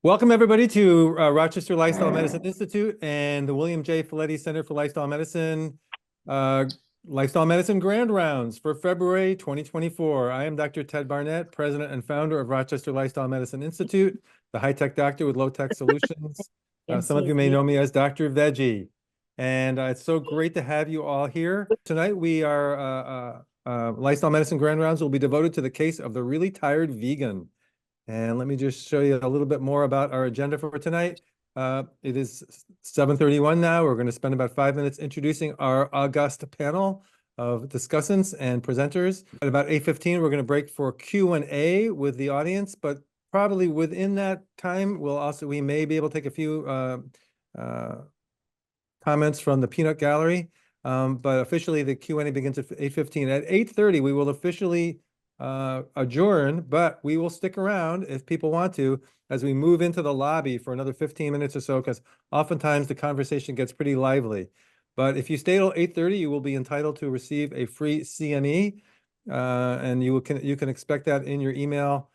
Welcome, everybody, to Rochester Lifestyle Medicine Institute and the William J. Folletti Center for Lifestyle Medicine, Lifestyle Medicine Grand Rounds for February 2024. I am Dr. Ted Barnett, president and founder of Rochester Lifestyle Medicine Institute, the high-tech doctor with low-tech solutions. Some of you may know me as Dr. Veggie. And it's so great to have you all here. Tonight, we are Lifestyle Medicine Grand Rounds will be devoted to the case of the really tired vegan. And let me just show you a little bit more about our agenda for tonight. It is 7:31 now. We're going to spend about 5 minutes introducing our august panel of discussants and presenters. At about 8:15, we're going to break for Q&A with the audience, but probably within that time, we may be able to take a few comments from the peanut gallery. But officially, the Q&A begins at 8:15. At 8:30, we will officially adjourn, but we will stick around if people want to as we move into the lobby for another 15 minutes or so, because oftentimes the conversation gets pretty lively. But if you stay till 8:30, you will be entitled to receive a free CME, and you can expect that in your email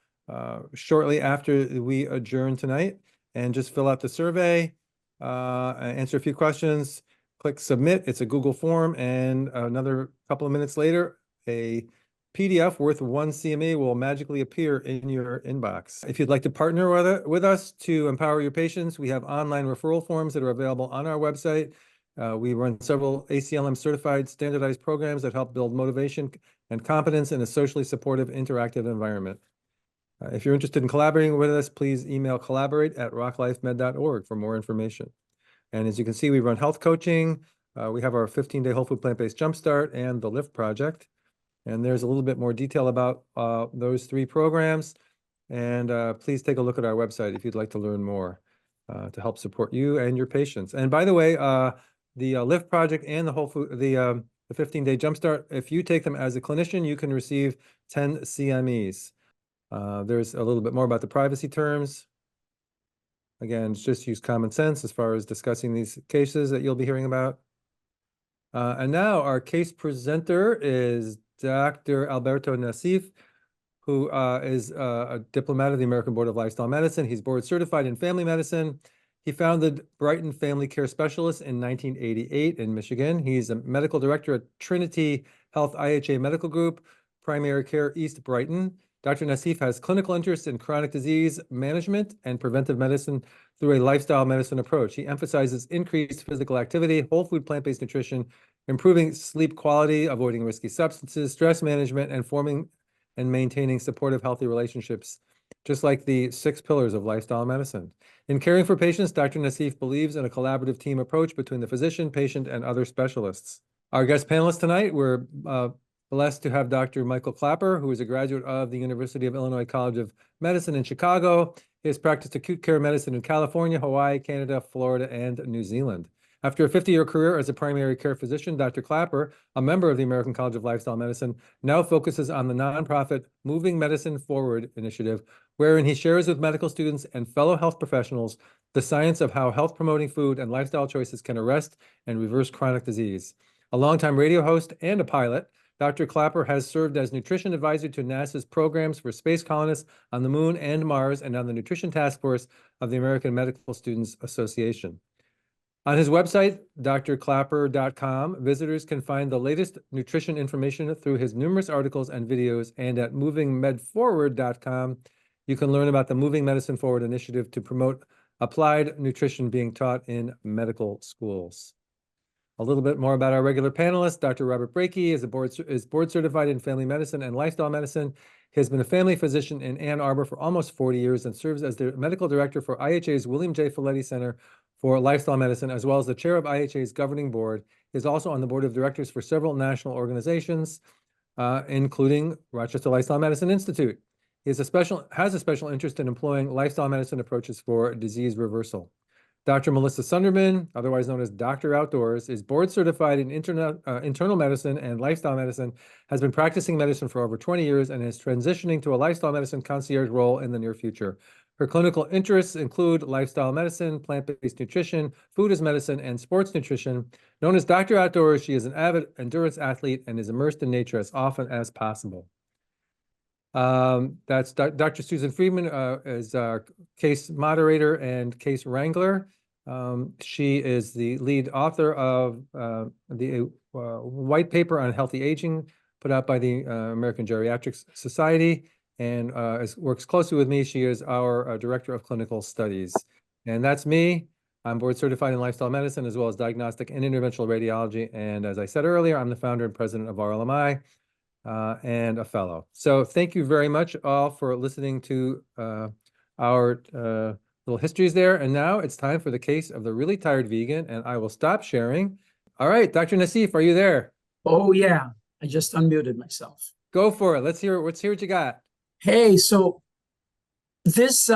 shortly after we adjourn tonight. And just fill out the survey, answer a few questions, click submit. It's a Google form, and another couple of minutes later, a PDF worth 1 CME will magically appear in your inbox. If you'd like to partner with us to empower your patients, we have online referral forms that are available on our website. We run several ACLM certified standardized programs that help build motivation and competence in a socially supportive, interactive environment. If you're interested in collaborating with us, please email collaborate@rocklifemed.org for more information. And as you can see, we run health coaching. We have our 15-day whole food plant-based jumpstart and the LIFT project. And there's a little bit more detail about those 3 programs. And please take a look at our website if you'd like to learn more to help support you and your patients. And by the way, the LIFT project and the 15-day jumpstart, if you take them as a clinician, you can receive 10 CMEs. There's a little bit more about the privacy terms. Again, just use common sense as far as discussing these cases that you'll be hearing about. And now our case presenter is Dr. Alberto Nacif, who is a diplomat of the American Board of Lifestyle Medicine. He's board certified in family medicine. He founded Brighton Family Care Specialists in 1988 in Michigan. He's a medical director at Trinity Health IHA Medical Group, Primary Care East Brighton. Dr. Nacif has clinical interest in chronic disease management and preventive medicine through a lifestyle medicine approach. He emphasizes increased physical activity, whole food plant-based nutrition, improving sleep quality, avoiding risky substances, stress management, and forming and maintaining supportive, healthy relationships, just like the 6 pillars of lifestyle medicine. In caring for patients, Dr. Nacif believes in a collaborative team approach between the physician, patient, and other specialists. Our guest panelists tonight, we're blessed to have Dr. Michael Klaper, who is a graduate of the University of Illinois College of Medicine in Chicago. He has practiced acute care medicine in California, Hawaii, Canada, Florida, and New Zealand. After a 50-year career as a primary care physician, Dr. Klaper, a member of the American College of Lifestyle Medicine, now focuses on the nonprofit Moving Medicine Forward initiative, wherein he shares with medical students and fellow health professionals the science of how health-promoting food and lifestyle choices can arrest and reverse chronic disease. A longtime radio host and a pilot, Dr. Klaper has served as nutrition advisor to NASA's programs for space colonists on the Moon and Mars and on the Nutrition Task Force of the American Medical Students Association. On his website, drklaper.com, visitors can find the latest nutrition information through his numerous articles and videos, and at movingmedforward.com, you can learn about the Moving Medicine Forward initiative to promote applied nutrition being taught in medical schools. A little bit more about our regular panelists. Dr. Robert Breakey is board certified in family medicine and lifestyle medicine. He has been a family physician in Ann Arbor for almost 40 years and serves as the medical director for IHA's William J. Folletti Center for Lifestyle Medicine, as well as the chair of IHA's governing board. He is also on the board of directors for several national organizations, including Rochester Lifestyle Medicine Institute. He has a special interest in employing lifestyle medicine approaches for disease reversal. Dr. Melissa Sundermann, otherwise known as Dr. Outdoors, is board certified in internal medicine and lifestyle medicine, has been practicing medicine for over 20 years, and is transitioning to a lifestyle medicine concierge role in the near future. Her clinical interests include lifestyle medicine, plant-based nutrition, food as medicine, and sports nutrition. Known as Dr. Outdoors, she is an avid endurance athlete and is immersed in nature as often as possible. That's Dr. Susan Friedman is our case moderator and case wrangler. She is the lead author of the white paper on healthy aging put out by the American Geriatrics Society, and works closely with me. She is our director of clinical studies. And that's me. I'm board certified in lifestyle medicine as well as diagnostic and interventional radiology. And as I said earlier, I'm the founder and president of RLMI. And a fellow. So thank you very much all for listening to our little histories there. And now it's time for the case of the really tired vegan, and I will stop sharing. All right, Dr. Nacif, are you there? Oh yeah, I just unmuted myself. Go for it. Let's hear what you got. Hey, so this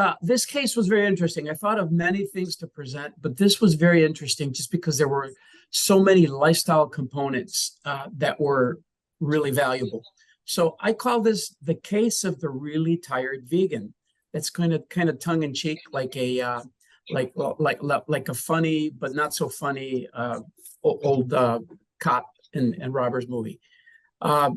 case was very interesting. I thought of many things to present, but this was very interesting just because there were so many lifestyle components that were really valuable. So I call this the case of the really tired vegan. That's kind of tongue in cheek, like a like a funny but not so funny old cop and robbers movie.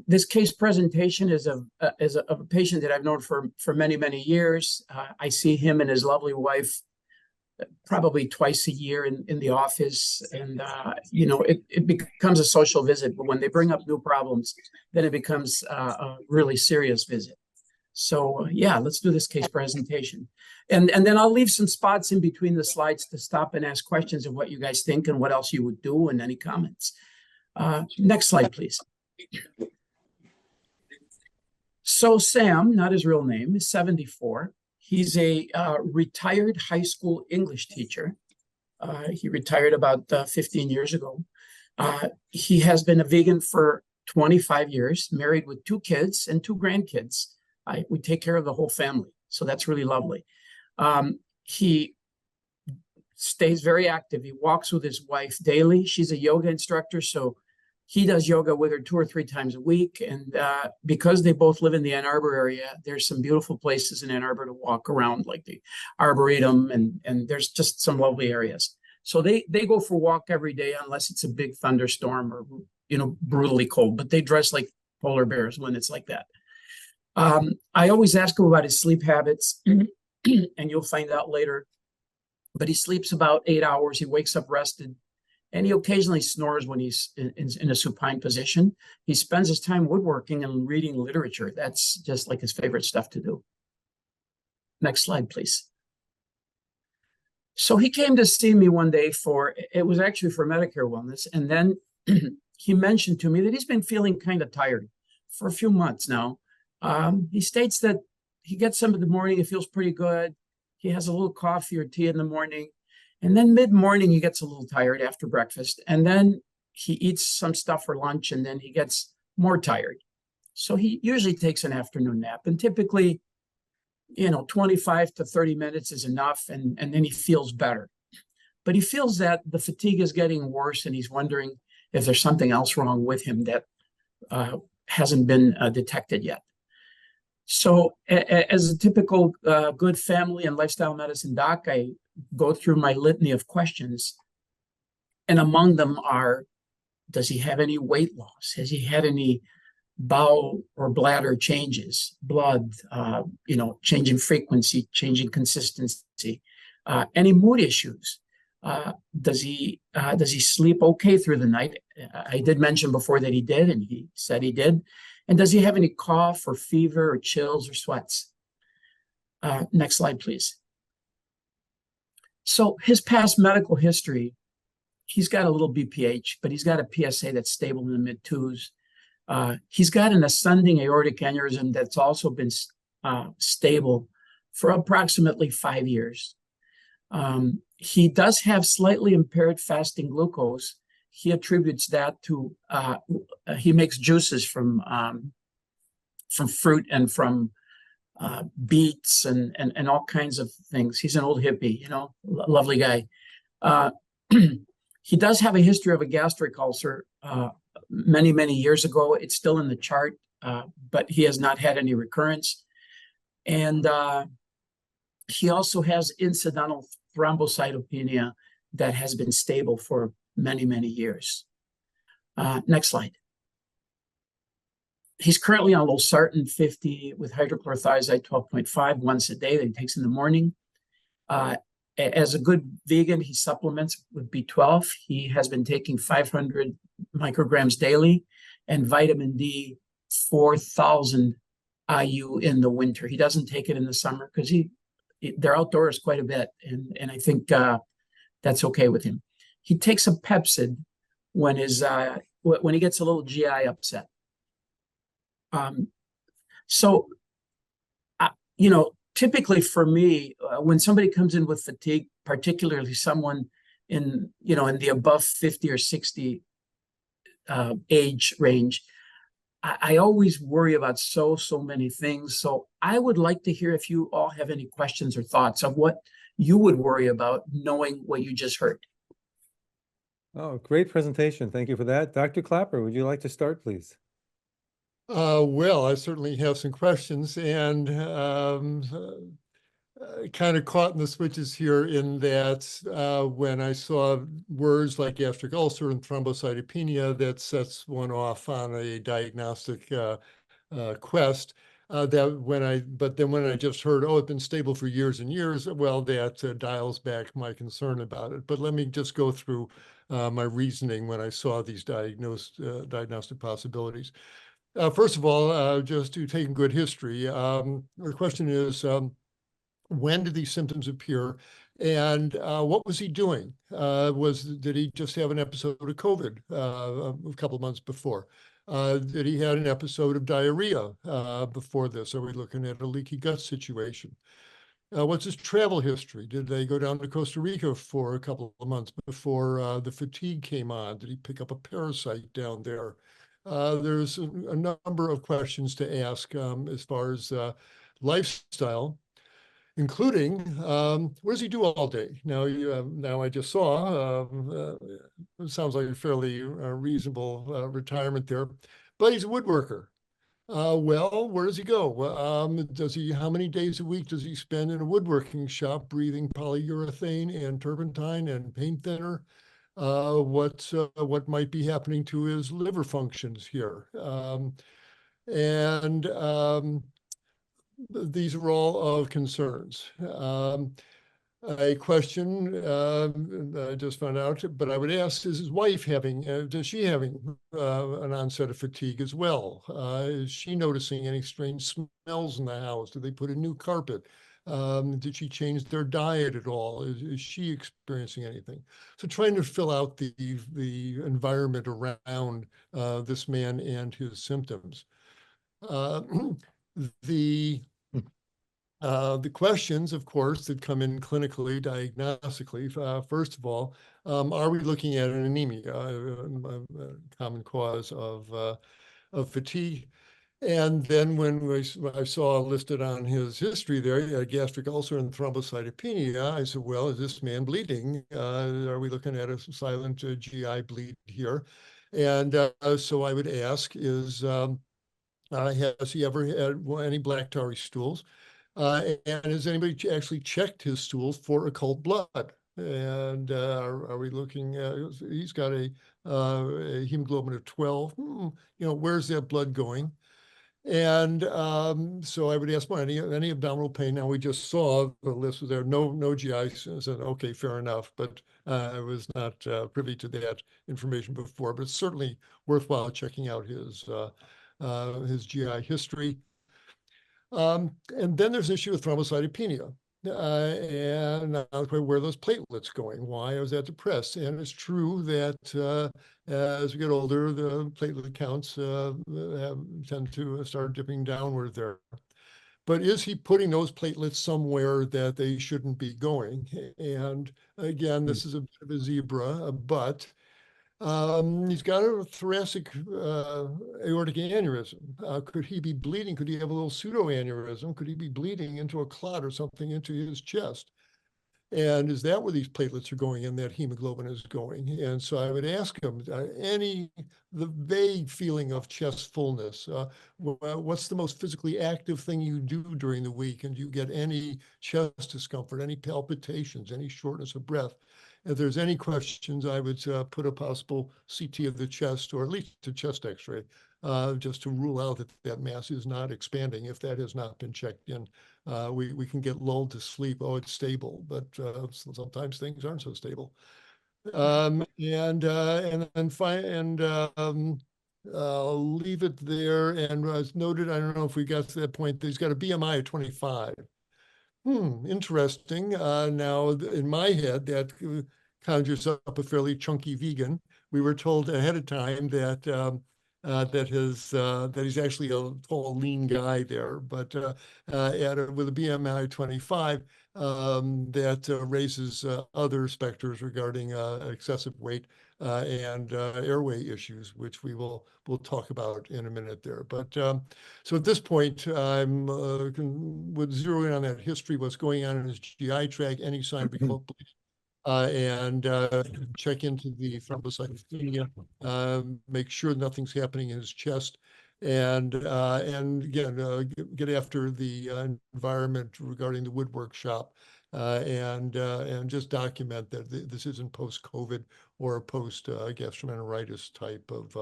This case presentation is of a patient that I've known for many years. I see him and his lovely wife probably twice a year in the office, and you know, it becomes a social visit, but when they bring up new problems, then it becomes a really serious visit. So yeah, let's do this case presentation, and then I'll leave some spots in between the slides to stop and ask questions of what you guys think and what else you would do, and any comments. Next slide, please. So Sam, not his real name, is 74. He's a retired high school English teacher. He retired about 15 years ago. He has been a vegan for 25 years, married with 2 kids and 2 grandkids. We take care of the whole family, so that's really lovely. He stays very active. He walks with his wife daily. She's a yoga instructor, so he does yoga with her 2 or 3 times a week. And because they both live in the Ann Arbor area, there's some beautiful places in Ann Arbor to walk around, like the Arboretum, and there's just some lovely areas. So they go for a walk every day, unless it's a big thunderstorm or, you know, brutally cold, but they dress like polar bears when it's like that. I always ask him about his sleep habits, and you'll find out later. But he sleeps about 8 hours. He wakes up rested. And he occasionally snores when he's in a supine position. He spends his time woodworking and reading literature. That's just like his favorite stuff to do. Next slide, please. So he came to see me one day it was actually for Medicare Wellness. And then he mentioned to me that he's been feeling kind of tired for a few months now. He states that he gets some in the morning, he feels pretty good. He has a little coffee or tea in the morning. And then mid-morning, he gets a little tired after breakfast. And then he eats some stuff for lunch, and then he gets more tired. So he usually takes an afternoon nap. And typically, you know, 25 to 30 minutes is enough, and then he feels better. But he feels that the fatigue is getting worse, and he's wondering if there's something else wrong with him that hasn't been detected yet. So as a typical good family and lifestyle medicine doc, I go through my litany of questions. And among them are, does he have any weight loss? Has he had any bowel or bladder changes, blood, you know, changing frequency, changing consistency, any mood issues? Does he sleep okay through the night? I did mention before that he did, and he said he did. And does he have any cough or fever or chills or sweats? Next slide, please. So his past medical history, he's got a little BPH, but he's got a PSA that's stable in the mid-2s. He's got an ascending aortic aneurysm that's also been stable for approximately 5 years. He does have slightly impaired fasting glucose. He attributes that to, he makes juices from fruit and from beets and all kinds of things. He's an old hippie, you know, lovely guy. He does have a history of a gastric ulcer many years ago. It's still in the chart, but he has not had any recurrence. And he also has incidental thrombocytopenia that has been stable for many years. Next slide. He's currently on losartan 50 with hydrochlorothiazide 12.5 once a day that he takes in the morning. As a good vegan, he supplements with B12. He has been taking 500 micrograms daily and vitamin D 4,000 IU in the winter. He doesn't take it in the summer because they're outdoors quite a bit, and I think that's okay with him. He takes a Pepsid when he gets a little GI upset. So, typically for me, when somebody comes in with fatigue, particularly someone in the above 50 or 60 age range, I always worry about so many things. So I would like to hear if you all have any questions or thoughts of what you would worry about knowing what you just heard. Oh, great presentation. Thank you for that. Dr. Klaper, would you like to start, please? Well, I certainly have some questions, and kind of caught in the switches here in that when I saw words like gastric ulcer and thrombocytopenia, that sets one off on a diagnostic quest. But then when I just heard, oh, it's been stable for years and years, well, that dials back my concern about it. But let me just go through my reasoning when I saw these diagnostic possibilities. First of all, just to take good history, the question is, when did these symptoms appear, and what was he doing? Did he just have an episode of COVID a couple of months before? Did he had an episode of diarrhea before this? Are we looking at a leaky gut situation? What's his travel history? Did they go down to Costa Rica for a couple of months before the fatigue came on? Did he pick up a parasite down there? There's a number of questions to ask as far as lifestyle, including what does he do all day? Now I just saw, it sounds like a fairly reasonable retirement there, but he's a woodworker. Well, where does he go? How many days a week does he spend in a woodworking shop breathing polyurethane and turpentine and paint thinner? What might be happening to his liver functions here? These are all of concerns. A question I just found out, but I would ask, is his wife does she having an onset of fatigue as well? Is she noticing any strange smells in the house? Did they put a new carpet? Did she change their diet at all? Is she experiencing anything? So trying to fill out the environment around this man and his symptoms. The questions, of course, that come in clinically, diagnostically, first of all, are we looking at an anemia, a common cause of fatigue? And then when I saw listed on his history there, gastric ulcer and thrombocytopenia, I said, well, is this man bleeding? Are we looking at a silent GI bleed here? And so I would ask, has he ever had any black tarry stools? And has anybody actually checked his stools for occult blood? And are we looking at, he's got a hemoglobin of 12. Where's that blood going? And so I would ask, well, any abdominal pain? Now, we just saw the list was there, no GI. So I said, okay, fair enough. But I was not privy to that information before, but it's certainly worthwhile checking out his GI history. And then there's an issue with thrombocytopenia. And where are those platelets going? Why is that depressed? And it's true that as we get older, the platelet counts tend to start dipping downward there. But is he putting those platelets somewhere that they shouldn't be going? And again, this is a bit of a zebra, but he's got a thoracic aortic aneurysm. Could he be bleeding? Could he have a little pseudoaneurysm? Could he be bleeding into a clot or something into his chest? And is that where these platelets are going and that hemoglobin is going? And so I would ask him, the vague feeling of chest fullness, what's the most physically active thing you do during the week? And do you get any chest discomfort, any palpitations, any shortness of breath? If there's any questions, I would put a possible CT of the chest, or at least a chest x-ray, just to rule out that that mass is not expanding if that has not been checked in. We can get lulled to sleep. Oh, it's stable, but sometimes things aren't so stable. And I'll leave it there. And as noted, I don't know if we got to that point. He's got a BMI of 25. Interesting. Now, in my head, that conjures up a fairly chunky vegan. We were told ahead of time that that he's actually a tall, lean guy there, but with a BMI 25, that raises other specters regarding excessive weight and airway issues, which we'll talk about in a minute there. But so at this point, I'm would zero in on that history, what's going on in his GI tract, any sign of eclopia, and check into the thrombocytopenia, make sure nothing's happening in his chest, and again, get after the environment regarding the woodwork shop, and just document that this isn't post-COVID or post gastroenteritis type of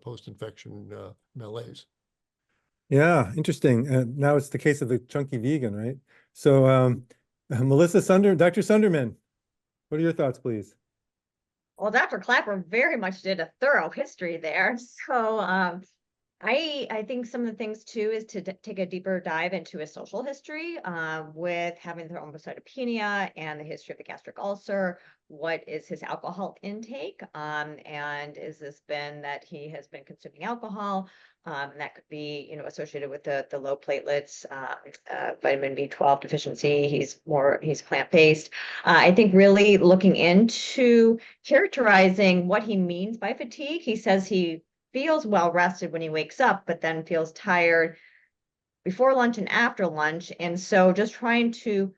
post-infection malaise. Yeah, interesting. Now it's the case of the chunky vegan, right? So, Melissa Dr. Sundermann, what are your thoughts, please? Well, Dr. Klaper very much did a thorough history there. So I think some of the things too is to take a deeper dive into his social history with having thrombocytopenia and the history of the gastric ulcer. What is his alcohol intake? And is this been that he has been consuming alcohol? That could be, associated with the low platelets, vitamin B12 deficiency. He's plant-based. I think really looking into characterizing what he means by fatigue. He says he feels well rested when he wakes up, but then feels tired before lunch and after lunch. And so just trying to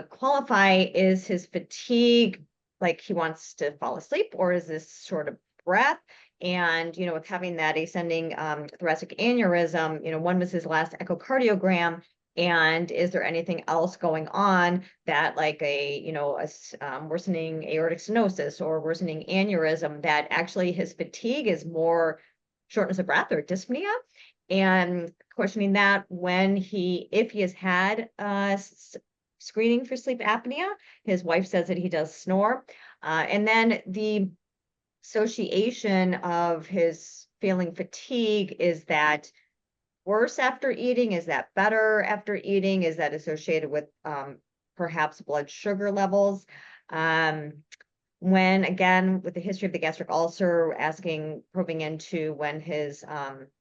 qualify, is his fatigue like he wants to fall asleep, or is this sort of breath? And, with having that ascending thoracic aneurysm, when was his last echocardiogram? And is there anything else going on that, like a worsening aortic stenosis or worsening aneurysm, that actually his fatigue is more shortness of breath or dyspnea? And questioning that if he has had screening for sleep apnea. His wife says that he does snore. And then the association of his feeling fatigue, is that worse after eating? Is that better after eating? Is that associated with perhaps blood sugar levels? When, again, with the history of the gastric ulcer, probing into when his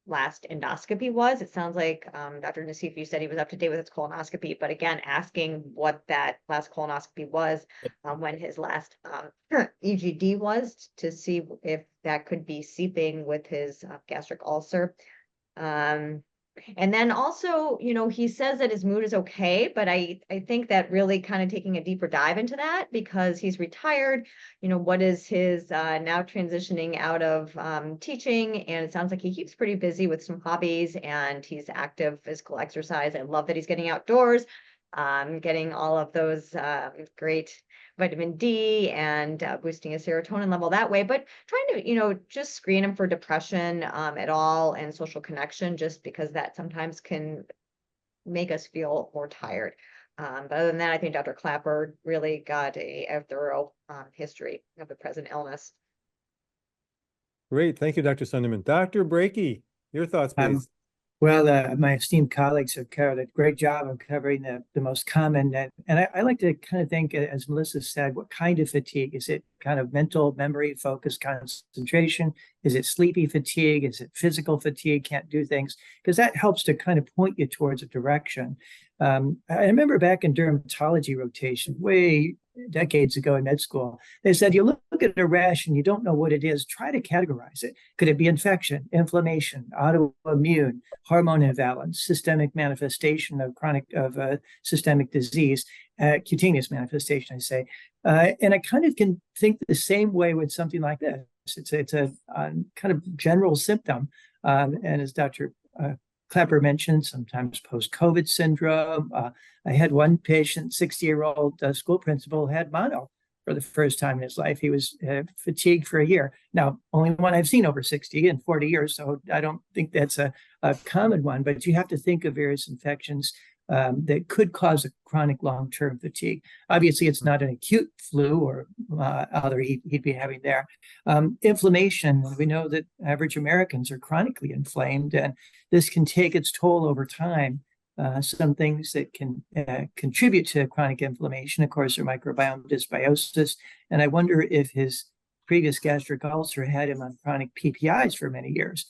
last endoscopy was. It sounds like, Dr. Nacif, you said he was up to date with his colonoscopy, but again, asking what that last colonoscopy was, when his last EGD was, to see if that could be seeping with his gastric ulcer. And then also, he says that his mood is okay, but I think that really kind of taking a deeper dive into that, because he's retired, what is his now transitioning out of teaching? And it sounds like he keeps pretty busy with some hobbies, and he's active physical exercise. I love that he's getting outdoors, getting all of those great vitamin D and boosting his serotonin level that way, but trying to, just screen him for depression at all, and social connection, just because that sometimes can make us feel more tired. But other than that, I think Dr. Klaper really got a thorough history of the present illness. Great. Thank you, Dr. Sundermann. Dr. Breakey, your thoughts, please. Well, my esteemed colleagues have covered a great job of covering the most common. And I like to kind of think, as Melissa said, what kind of fatigue? Is it kind of mental, memory, focus, concentration? Is it sleepy fatigue? Is it physical fatigue? Can't do things? Because that helps to kind of point you towards a direction. I remember back in dermatology rotation, way decades ago in med school, they said, you look look at a rash and you don't know what it is, try to categorize it. Could it be infection, inflammation, autoimmune, hormone imbalance, systemic manifestation of systemic disease, cutaneous manifestation, I say. And I kind of can think the same way with something like this. It's a kind of general symptom. And as Dr. Klaper mentioned, sometimes post-COVID syndrome. I had one patient, 60-year-old school principal, had mono for the first time in his life. He was fatigued for a year. Now, only one I've seen over 60 in 40 years, so I don't think that's a common one, but you have to think of various infections that could cause a chronic long-term fatigue. Obviously, it's not an acute flu or other he'd be having there. Inflammation, we know that average Americans are chronically inflamed, and this can take its toll over time. Some things that can contribute to chronic inflammation, of course, are microbiome dysbiosis. And I wonder if his previous gastric ulcer had him on chronic PPIs for many years,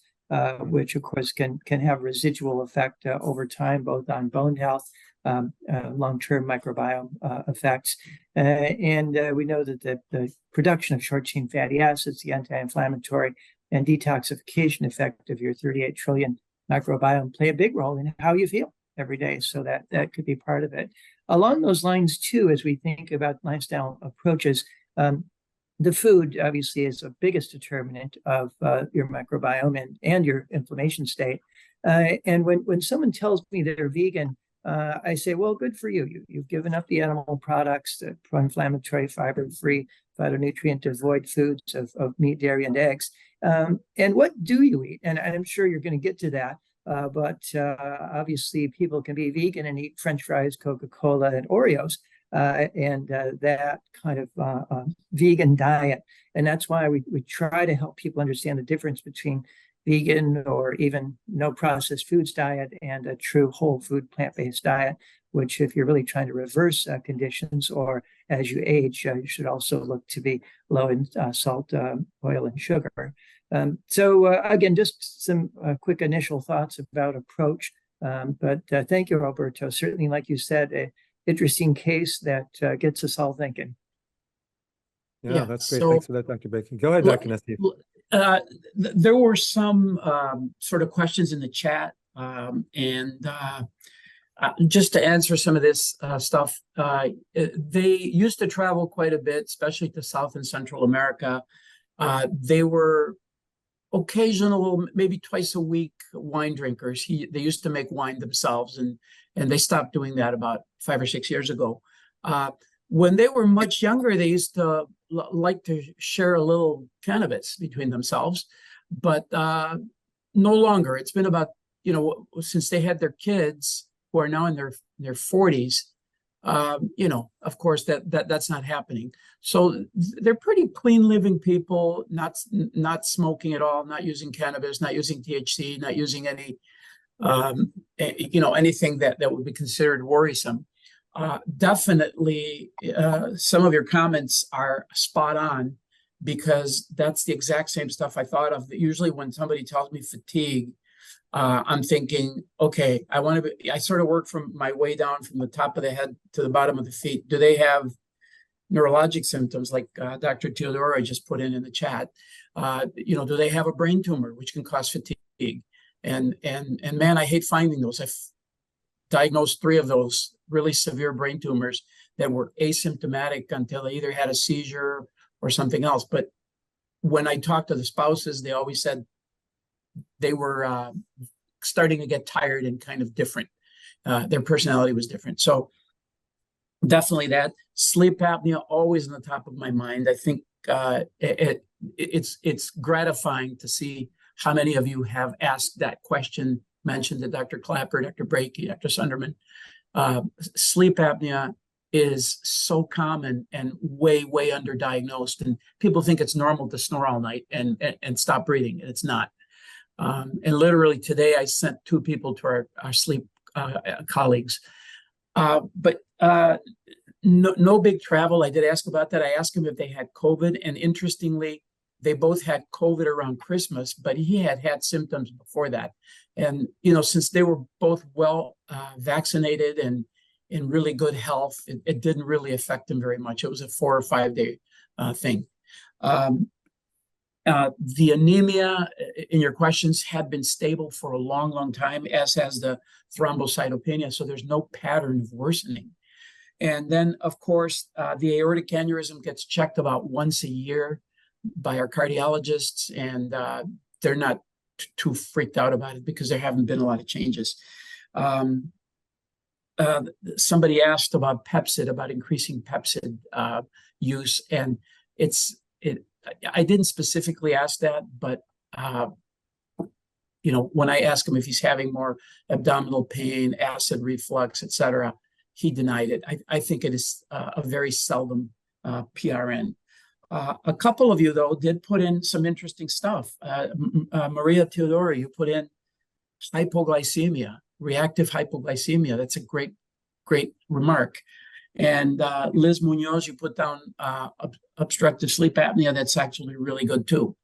which of course can have residual effect over time, both on bone health, long-term microbiome effects. And we know that the production of short-chain fatty acids, the anti-inflammatory and detoxification effect of your 38 trillion microbiome play a big role in how you feel every day. So that could be part of it. Along those lines, too, as we think about lifestyle approaches, the food obviously is the biggest determinant of your microbiome and your inflammation state. And when someone tells me they're vegan, I say, well, good for you. You've given up the animal products, the pro-inflammatory, fiber-free, phytonutrient devoid foods of meat, dairy, and eggs. And what do you eat? And I'm sure you're going to get to that. But obviously, people can be vegan and eat French fries, Coca-Cola, and Oreos. And that kind of vegan diet. And that's why we try to help people understand the difference between vegan or even no processed foods diet and a true whole food plant-based diet, which if you're really trying to reverse conditions or as you age, you should also look to be low in salt, oil, and sugar. So again, just some quick initial thoughts about approach. But thank you, Alberto. Certainly, like you said, interesting case that gets us all thinking. Yeah, that's great. Thanks for that, Dr. Breakey. Go ahead, Dr. Nacif. There were some sort of questions in the chat, just to answer some of this stuff, they used to travel quite a bit, especially to South and Central America. They were occasional, maybe twice a week wine drinkers. They used to make wine themselves, and they stopped doing that about 5 or 6 years ago. When they were much younger, they used to like to share a little cannabis between themselves, but no longer. It's been about, since they had their kids who are now in their 40s, of course that's not happening. So they're pretty clean living people, not smoking at all, not using cannabis, not using THC, not using any, anything that would be considered worrisome. Definitely, some of your comments are spot on, because that's the exact same stuff I thought of. Usually when somebody tells me fatigue, I'm thinking, okay, I sort of work from my way down from the top of the head to the bottom of the feet. Do they have neurologic symptoms like Dr. Teodoro just put in the chat? Do they have a brain tumor, which can cause fatigue? And man, I hate finding those. I've diagnosed 3 of those really severe brain tumors that were asymptomatic until they either had a seizure or something else. But when I talked to the spouses, they always said they were starting to get tired and kind of different. Their personality was different. So definitely that. Sleep apnea, always on the top of my mind. I think it's gratifying to see how many of you have asked that question, mentioned to Dr. Klaper, Dr. Breakey, Dr. Sundermann. Sleep apnea is so common and way underdiagnosed, and people think it's normal to snore all night and stop breathing, and it's not. And literally today I sent 2 people to our sleep colleagues. But no big travel. I did ask about that. I asked him if they had COVID, and interestingly, they both had COVID around Christmas, but he had symptoms before that. And, since they were both well vaccinated and in really good health, it didn't really affect him very much. It was a 4 or 5 day thing. The anemia in your questions had been stable for a long, long time, as has the thrombocytopenia. So there's no pattern of worsening. And then, of course, the aortic aneurysm gets checked about once a year by our cardiologists, and they're not too freaked out about it because there haven't been a lot of changes. Somebody asked about Pepsid, about increasing Pepsid use, and I didn't specifically ask that, but when I ask him if he's having more abdominal pain, acid reflux, etc., he denied it. I think it is a very seldom PRN. A couple of you, though, did put in some interesting stuff. Maria Teodori, you put in hypoglycemia, reactive hypoglycemia. That's a great remark. And Liz Munoz, you put down obstructive sleep apnea. That's actually really good, too.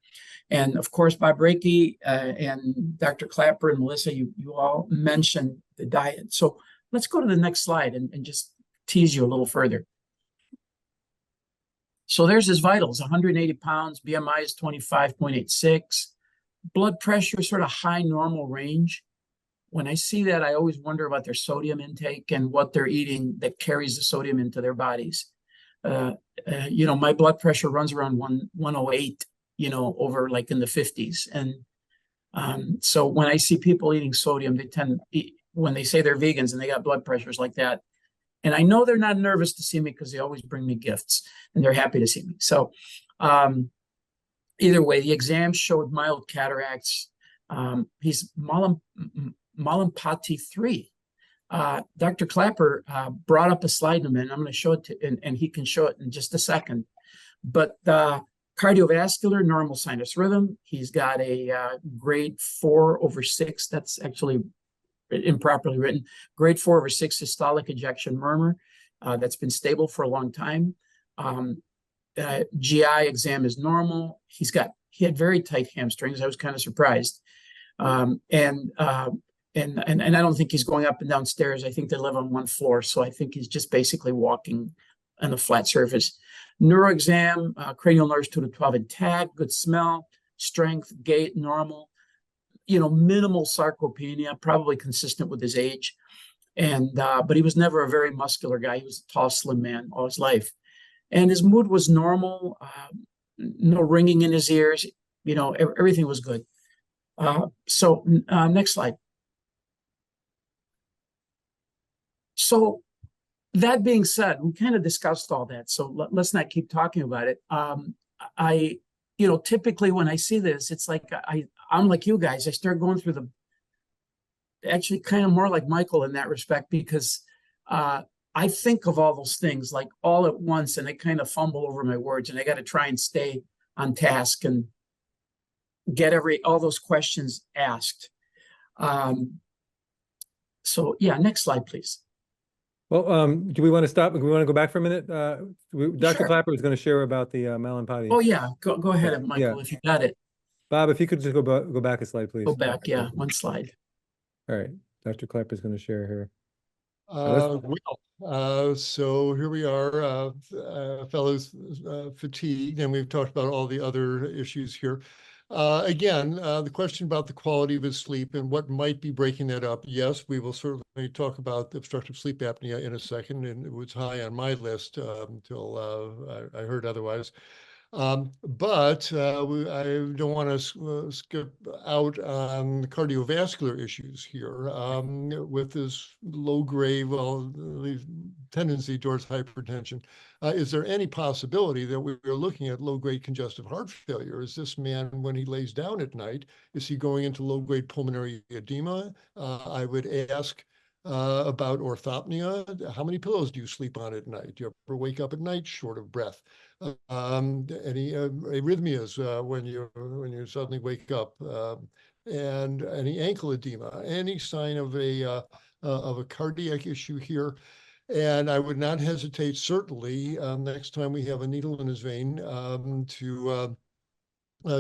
And, of course, Bob Breakey and Dr. Klaper and Melissa, you all mentioned the diet. So let's go to the next slide and just tease you a little further. So there's his vitals, 180 pounds, BMI is 25.86, blood pressure sort of high normal range. When I see that, I always wonder about their sodium intake and what they're eating that carries the sodium into their bodies. My blood pressure runs around 108, over like in the 50s. And so when I see people eating sodium, they tend to eat, when they say they're vegans and they got blood pressures like that. And I know they're not nervous to see me because they always bring me gifts and they're happy to see me. So either way, the exam showed mild cataracts. He's Malampati 3. Dr. Klaper brought up a slide in a minute. I'm going to show it and he can show it in just a second. But cardiovascular, normal sinus rhythm. He's got a grade 4/6. That's actually improperly written. Grade 4/6 systolic ejection murmur. That's been stable for a long time. GI exam is normal. He had very tight hamstrings. I was kind of surprised. And I don't think he's going up and down stairs. I think they live on one floor. So I think he's just basically walking on a flat surface. Neuro exam, cranial nerves 2 to 12 intact, good smell, strength, gait, normal. Minimal sarcopenia, probably consistent with his age. And but he was never a very muscular guy. He was a tall, slim man all his life. And his mood was normal, no ringing in his ears. Everything was good. So next slide. So that being said, we kind of discussed all that. So let's not keep talking about it. Typically when I see this, it's like I'm like you guys. I start going through actually kind of more like Michael in that respect, because I think of all those things like all at once, and I kind of fumble over my words, and I got to try and stay on task and get all those questions asked. So yeah, next slide, please. Well, do we want to stop? Do we want to go back for a minute? Dr. Sure. Klaper was going to share about the Malampati. Oh yeah, go ahead, Michael, if you got it. Bob, if you could just go back a slide, please. Go back, yeah, one slide. All right, Dr. Klaper is going to share here. So here we are, fellows, fatigued, and we've talked about all the other issues here. Again, the question about the quality of his sleep and what might be breaking that up. Yes, we will certainly talk about obstructive sleep apnea in a second, and it was high on my list until I heard otherwise. But I don't want to skip out on cardiovascular issues here with this low-grade, tendency towards hypertension. Is there any possibility that we are looking at low-grade congestive heart failure? Is this man, when he lays down at night, is he going into low-grade pulmonary edema? I would ask about orthopnea. How many pillows do you sleep on at night? Do you ever wake up at night short of breath? Any arrhythmias when you suddenly wake up, and any ankle edema, any sign of a cardiac issue here. And I would not hesitate, certainly, next time we have a needle in his vein, to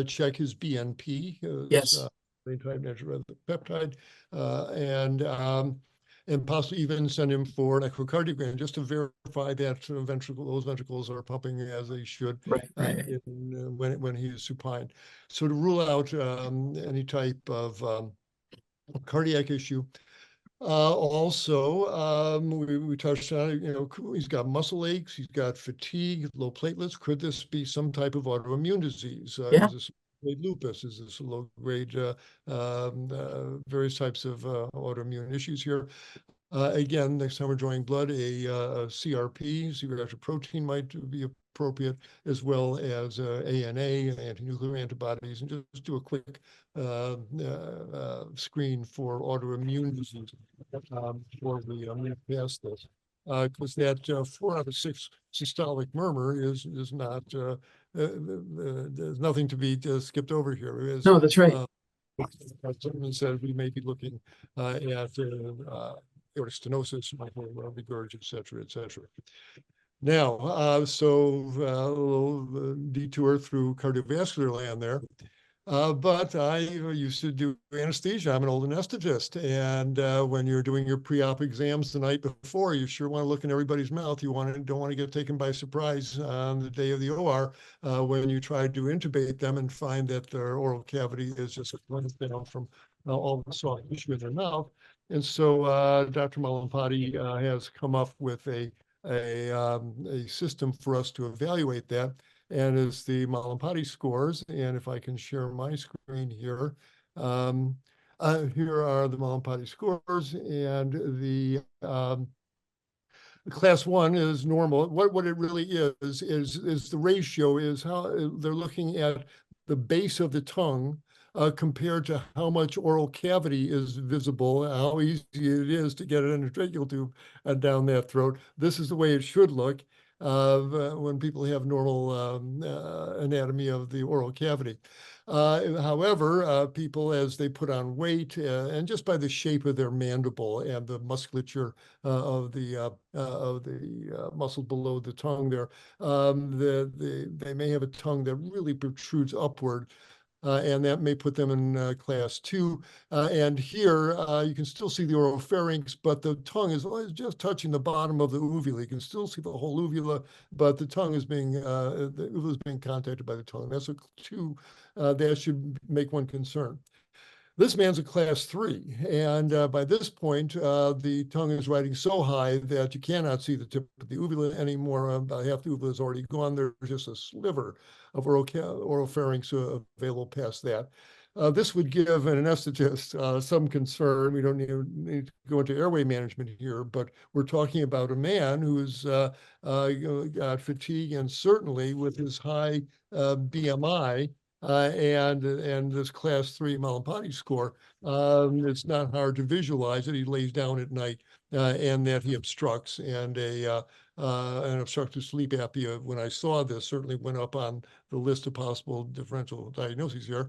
check his BNP. Yes. Peptide, and and possibly even send him for an echocardiogram just to verify that those ventricles are pumping as they should Right. when he is supine. So to rule out any type of cardiac issue. Also, we touched on it, he's got muscle aches, he's got fatigue, low platelets. Could this be some type of autoimmune disease? Yeah. Is this low-grade lupus? Is this low-grade various types of autoimmune issues here? Again, next time we're drawing blood, a CRP, C-reactive protein might be appropriate, as well as ANA, anti-nuclear antibodies, and just do a quick screen for autoimmune disease before we move past this. Because that 4 out of 6 systolic murmur is not, there's nothing to be skipped over here. No, that's right. Someone said we may be looking at aortic stenosis, mitral regurg, et cetera, et cetera. Now, a little detour through cardiovascular land there. But I used to do anesthesia. I'm an old anesthetist. And when you're doing your pre-op exams the night before, you sure want to look in everybody's mouth. You don't want to get taken by surprise on the day of the OR when you try to intubate them and find that their oral cavity is just running down from all the soft tissue in their mouth. And so Dr. Malampati has come up with a system for us to evaluate that. And it's the Malampati scores. And if I can share my screen here, here are the Malampati scores, and the class 1 is normal. What it really is the ratio is how they're looking at the base of the tongue compared to how much oral cavity is visible, how easy it is to get an endotracheal tube down that throat. This is the way it should look when people have normal anatomy of the oral cavity. However, people, as they put on weight, and just by the shape of their mandible and the musculature of the muscle below the tongue there, they may have a tongue that really protrudes upward. And that may put them in class 2. And here you can still see the oropharynx, but the tongue is just touching the bottom of the uvula. You can still see the whole uvula, but the tongue is the uvula is being contacted by the tongue. That's a 2 that should make one concern. This man's a class 3, and by this point, the tongue is riding so high that you cannot see the tip of the uvula anymore. About half the uvula is already gone. There's just a sliver of oropharynx available past that. This would give an anesthetist some concern. We don't need to go into airway management here, but we're talking about a man who's got fatigue, and certainly with his high BMI, and this class 3 Malampati score, it's not hard to visualize that he lays down at night and that he obstructs, and an obstructive sleep apnea, when I saw this, certainly went up on the list of possible differential diagnoses here.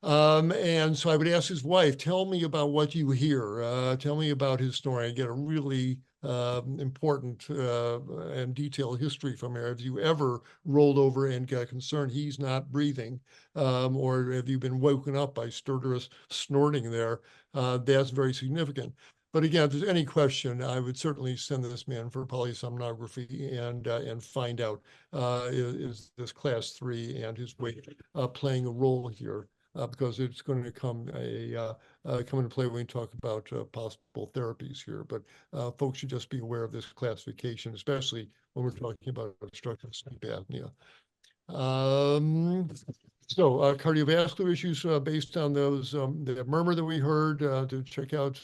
And so I would ask his wife, tell me about what you hear. Tell me about his story. I get a really important and detailed history from her. Have you ever rolled over and got concerned he's not breathing? Or have you been woken up by stertorous snorting there? That's very significant. But again, if there's any question, I would certainly send this man for polysomnography and find out is this class 3 and his weight playing a role here. Because it's going to come into play when we talk about possible therapies here. But folks should just be aware of this classification, especially when we're talking about obstructive sleep apnea. So cardiovascular issues based on those, the murmur that we heard, to check out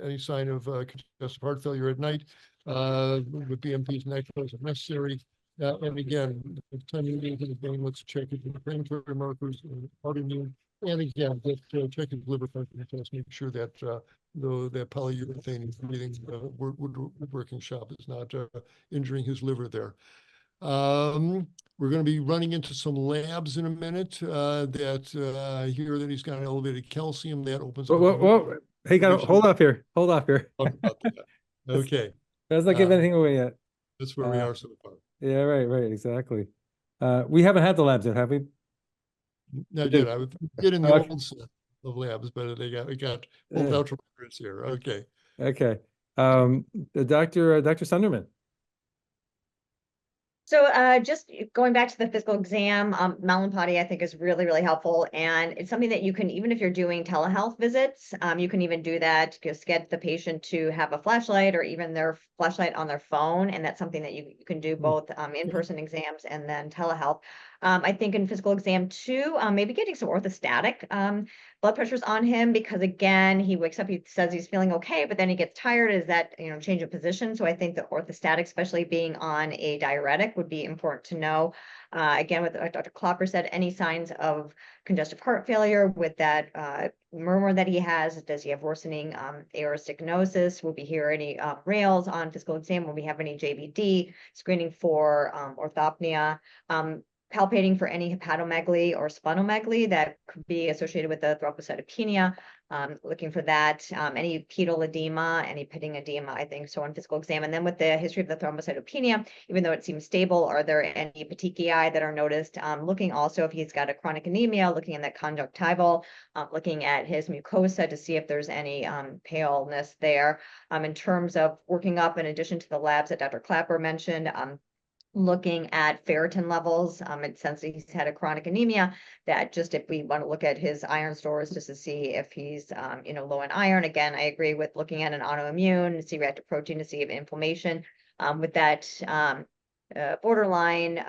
any sign of congestive heart failure at night with BMPs and echoes if necessary. And again, the time you need in the brain, let's check it with inflammatory markers and autoimmune. And again, check his liver function test, make sure that that polyurethane breathing woodworking shop is not injuring his liver there. We're going to be running into some labs in a minute that I hear that he's got an elevated calcium that opens up. Whoa. Hey, hold off here. Okay. Let's not give anything away yet. That's where we are so far. Yeah, right, exactly. We haven't had the labs yet, have we? Not yet. I would get in the old set of labs, but it got pulled out from here. Okay. Okay. Dr. Sundermann. So just going back to the physical exam, Malin-Potty I think is really, really helpful. And it's something that you can, even if you're doing telehealth visits, you can even do that, just get the patient to have a flashlight or even their flashlight on their phone. And that's something that you can do both in-person exams and then telehealth. I think in physical exam too, maybe getting some orthostatic blood pressures on him, because again, he wakes up, he says he's feeling okay, but then he gets tired. Is that, change of position? So I think the orthostatic, especially being on a diuretic, would be important to know. Again, with Dr. Klaper said, any signs of congestive heart failure with that murmur that he has, does he have worsening aortic stenosis? Will we hear any rails on physical exam? Will we have any JVD? Screening for orthopnea. Palpating for any hepatomegaly or splenomegaly that could be associated with the thrombocytopenia, looking for that, any pedal edema, any pitting edema, I think, so on physical exam. And then with the history of the thrombocytopenia, even though it seems stable, are there any petechiae that are noticed? Looking also if he's got a chronic anemia, looking in that conjunctival, looking at his mucosa to see if there's any paleness there. In terms of working up, in addition to the labs that Dr. Klaper mentioned, looking at ferritin levels, and since he's had a chronic anemia, that just if we want to look at his iron stores just to see if he's low in iron. Again, I agree with looking at an autoimmune, C-reactive protein to see if inflammation with that borderline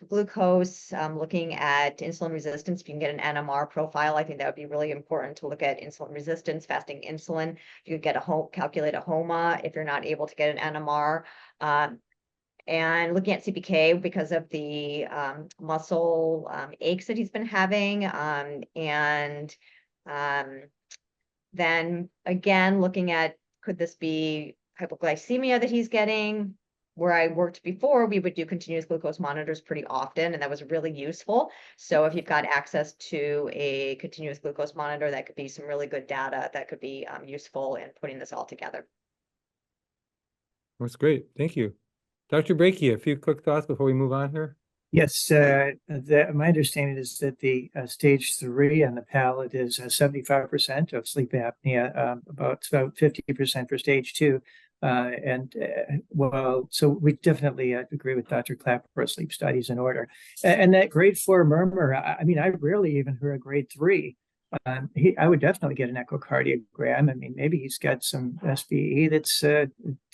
glucose, looking at insulin resistance. If you can get an NMR profile, I think that would be really important to look at insulin resistance, fasting insulin. You could get calculate a HOMA if you're not able to get an NMR. And looking at CPK because of the muscle aches that he's been having. Then again, looking at, could this be hypoglycemia that he's getting? Where I worked before, we would do continuous glucose monitors pretty often, and that was really useful. So if you've got access to a continuous glucose monitor, that could be some really good data that could be useful in putting this all together. That's great. Thank you. Dr. Breakey, a few quick thoughts before we move on here. Yes, my understanding is that the stage 3 on the palate is 75% of sleep apnea, about 50% for stage 2. So we definitely agree with Dr. Klaper, sleep studies in order. And that grade 4 murmur, I mean, I rarely even heard a grade 3. I would definitely get an echocardiogram. I mean, maybe he's got some SBE that's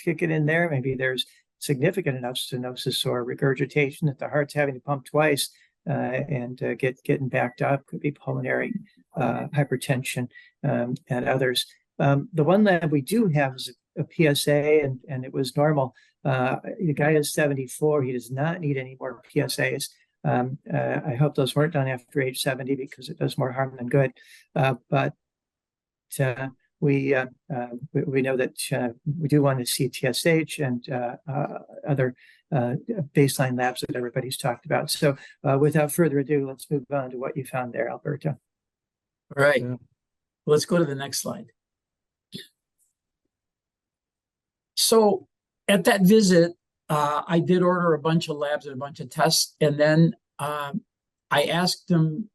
kicking in there. Maybe there's significant enough stenosis or regurgitation that the heart's having to pump twice and getting backed up. Could be pulmonary hypertension and others. The one that we do have is a PSA, and it was normal. The guy is 74. He does not need any more PSAs. I hope those weren't done after age 70 because it does more harm than good. But we know that we do want to see TSH and other baseline labs that everybody's talked about. So without further ado, let's move on to what you found there, Alberto. All right. Yeah. Let's go to the next slide. So at that visit, I did order a bunch of labs and a bunch of tests. And then I asked him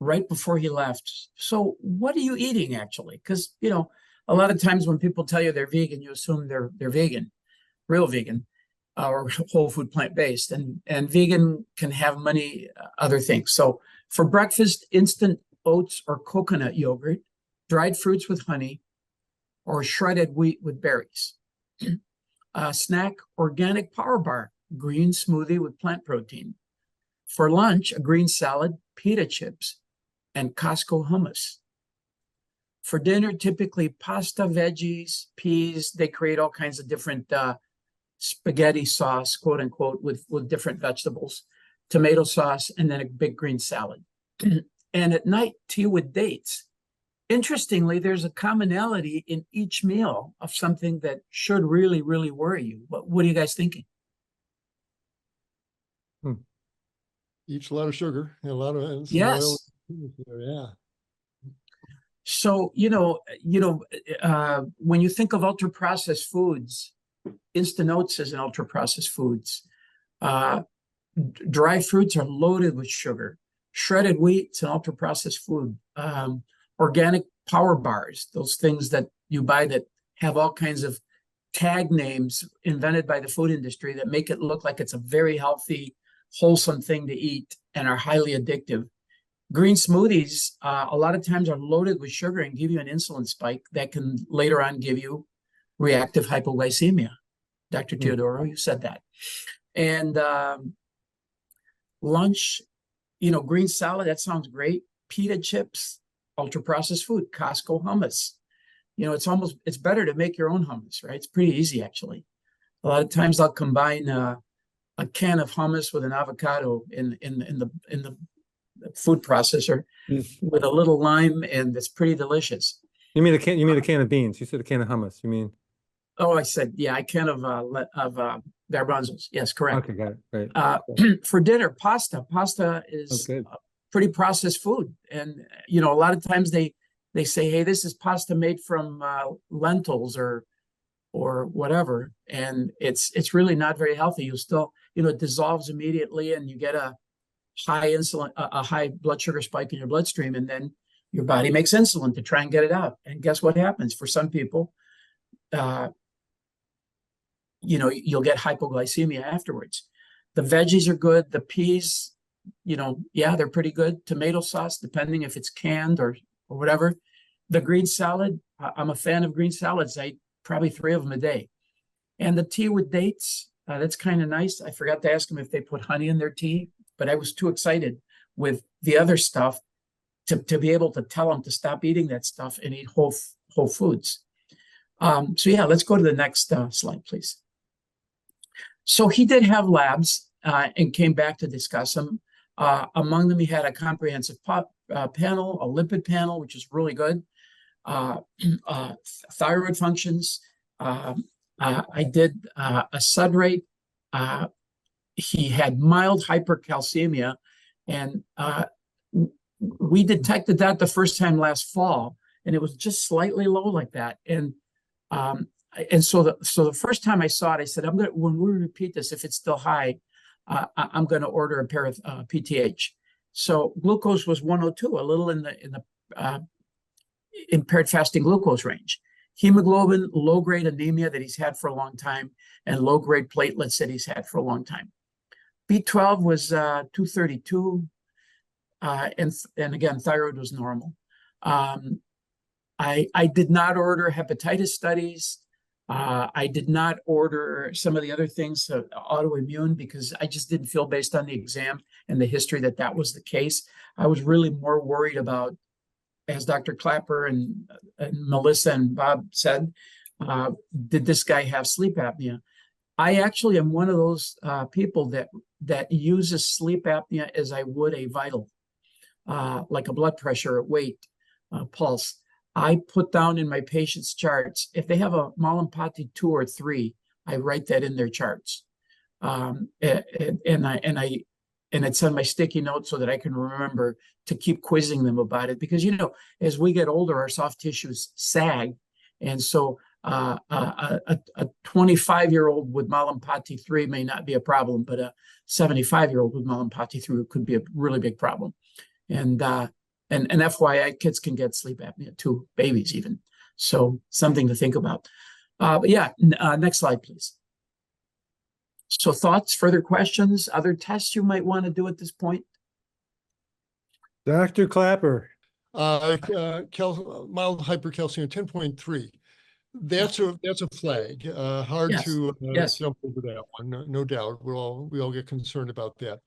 right before he left, so what are you eating actually? Because, a lot of times when people tell you they're vegan, you assume they're vegan, real vegan, or whole food plant-based. And vegan can have many other things. So for breakfast, instant oats or coconut yogurt, dried fruits with honey, or shredded wheat with berries. Snack, organic power bar, green smoothie with plant protein. For lunch, a green salad, pita chips, and Costco hummus. For dinner, typically pasta, veggies, peas. They create all kinds of different spaghetti sauce, quote unquote, with different vegetables, tomato sauce, and then a big green salad. And at night, tea with dates. Interestingly, there's a commonality in each meal of something that should really, really worry you. What are you guys thinking? Eats a lot of sugar and a lot of oil. Yeah. So, when you think of ultra processed foods, instant oats is an ultra processed foods. Dry fruits are loaded with sugar. Shredded wheat is an ultra processed food. Organic power bars, those things that you buy that have all kinds of tag names invented by the food industry that make it look like it's a very healthy, wholesome thing to eat and are highly addictive. Green smoothies, a lot of times are loaded with sugar and give you an insulin spike that can later on give you reactive hypoglycemia. Dr. Teodoro, you said that. And lunch, green salad, that sounds great. Pita chips, ultra processed food, Costco hummus. It's better to make your own hummus, right? It's pretty easy, actually. A lot of times I'll combine a can of hummus with an avocado in the food processor with a little lime, and it's pretty delicious. You mean a can of beans? You said a can of hummus. You mean? Oh, I said, yeah, a can of garbanzos. Yes, correct. Okay, got it. Right. For dinner, pasta. Pasta is pretty processed food, and a lot of times they say, hey, this is pasta made from lentils or whatever, and it's really not very healthy. You still, it dissolves immediately, and you get a high blood sugar spike in your bloodstream, and then your body makes insulin to try and get it out. And guess what happens? For some people, you'll get hypoglycemia afterwards. The veggies are good. The peas, they're pretty good. Tomato sauce, depending if it's canned or whatever. The green salad, I'm a fan of green salads. I eat probably 3 of them a day. And the tea with dates, that's kind of nice. I forgot to ask them if they put honey in their tea, but I was too excited with the other stuff to be able to tell them to stop eating that stuff and eat whole foods. So yeah, let's go to the next slide, please. So he did have labs and came back to discuss them. Among them, he had a comprehensive panel, a lipid panel, which is really good. Thyroid functions. I did a SUD rate. He had mild hypercalcemia, and we detected that the first time last fall, and it was just slightly low like that. And so the first time I saw it, I said, when we repeat this, if it's still high, I'm going to order a pair of PTH. So glucose was 102, a little in the impaired fasting glucose range. Hemoglobin, low-grade anemia that he's had for a long time, and low-grade platelets that he's had for a long time. B12 was 232, and again, thyroid was normal. I did not order hepatitis studies. I did not order some of the other things, autoimmune, because I just didn't feel, based on the exam and the history, that was the case. I was really more worried about, as Dr. Klaper and Melissa and Bob said, did this guy have sleep apnea? I actually am one of those people that uses sleep apnea as I would a vital, like a blood pressure, weight, pulse. I put down in my patients' charts, if they have a Mallampati 2 or 3, I write that in their charts. And it's on my sticky note so that I can remember to keep quizzing them about it. Because, as we get older, our soft tissues sag. And so a 25-year-old with Mallampati 3 may not be a problem, but a 75-year-old with Mallampati 3 could be a really big problem. And FYI, kids can get sleep apnea too, babies even. So something to think about. But yeah, next slide, please. So thoughts, further questions, other tests you might want to do at this point? Dr. Klaper. Mild hypercalcemia 10.3. That's a flag. Hard to jump over that one, no doubt. We all get concerned about that.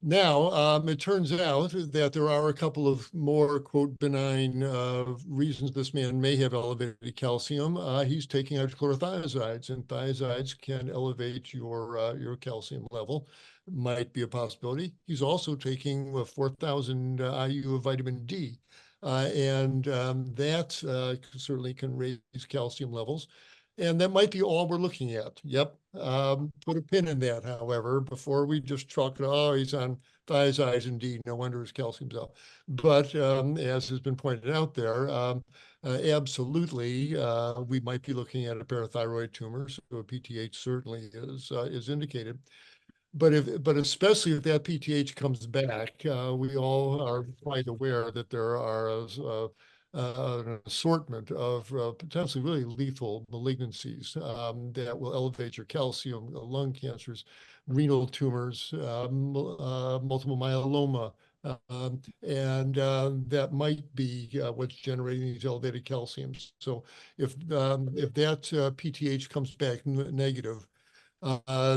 Now, it turns out that there are a couple of more, quote, benign reasons this man may have elevated calcium. He's taking hydrochlorothiazides, and thiazides can elevate your calcium level. Might be a possibility. He's also taking 4,000 IU of vitamin D, and that certainly can raise calcium levels. And that might be all we're looking at. Yep. Put a pin in that, however, before we just chalk it, he's on thiazides and D, no wonder his calcium's up. But as has been pointed out there, absolutely, we might be looking at a parathyroid tumor, so a PTH certainly is indicated. But especially if that PTH comes back, we all are quite aware that there are an assortment of potentially really lethal malignancies that will elevate your calcium, lung cancers, renal tumors, multiple myeloma, and that might be what's generating these elevated calciums. So if that PTH comes back negative,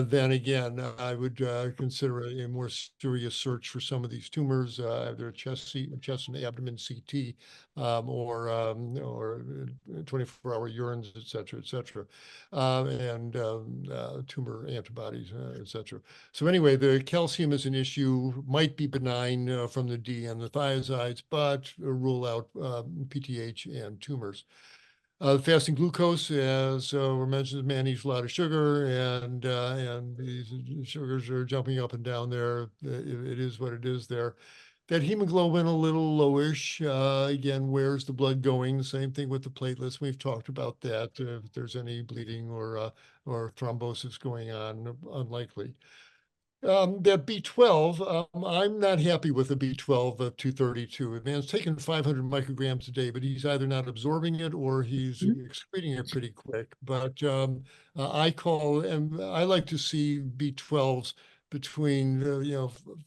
then again, I would consider a more serious search for some of these tumors, either chest and abdomen CT, or 24-hour urines, et cetera, and tumor antibodies, et cetera. So anyway, the calcium is an issue, might be benign from the D and the thiazides, but rule out PTH and tumors. Fasting glucose, as we mentioned, man eats a lot of sugar, and these sugars are jumping up and down there. It is what it is there. That hemoglobin a little lowish. Again, where's the blood going? Same thing with the platelets. We've talked about that. If there's any bleeding or thrombosis going on, unlikely. That B12, I'm not happy with the B12 of 232. The man's taking 500 micrograms a day, but he's either not absorbing it or he's excreting it pretty quick. But I like to see B12s between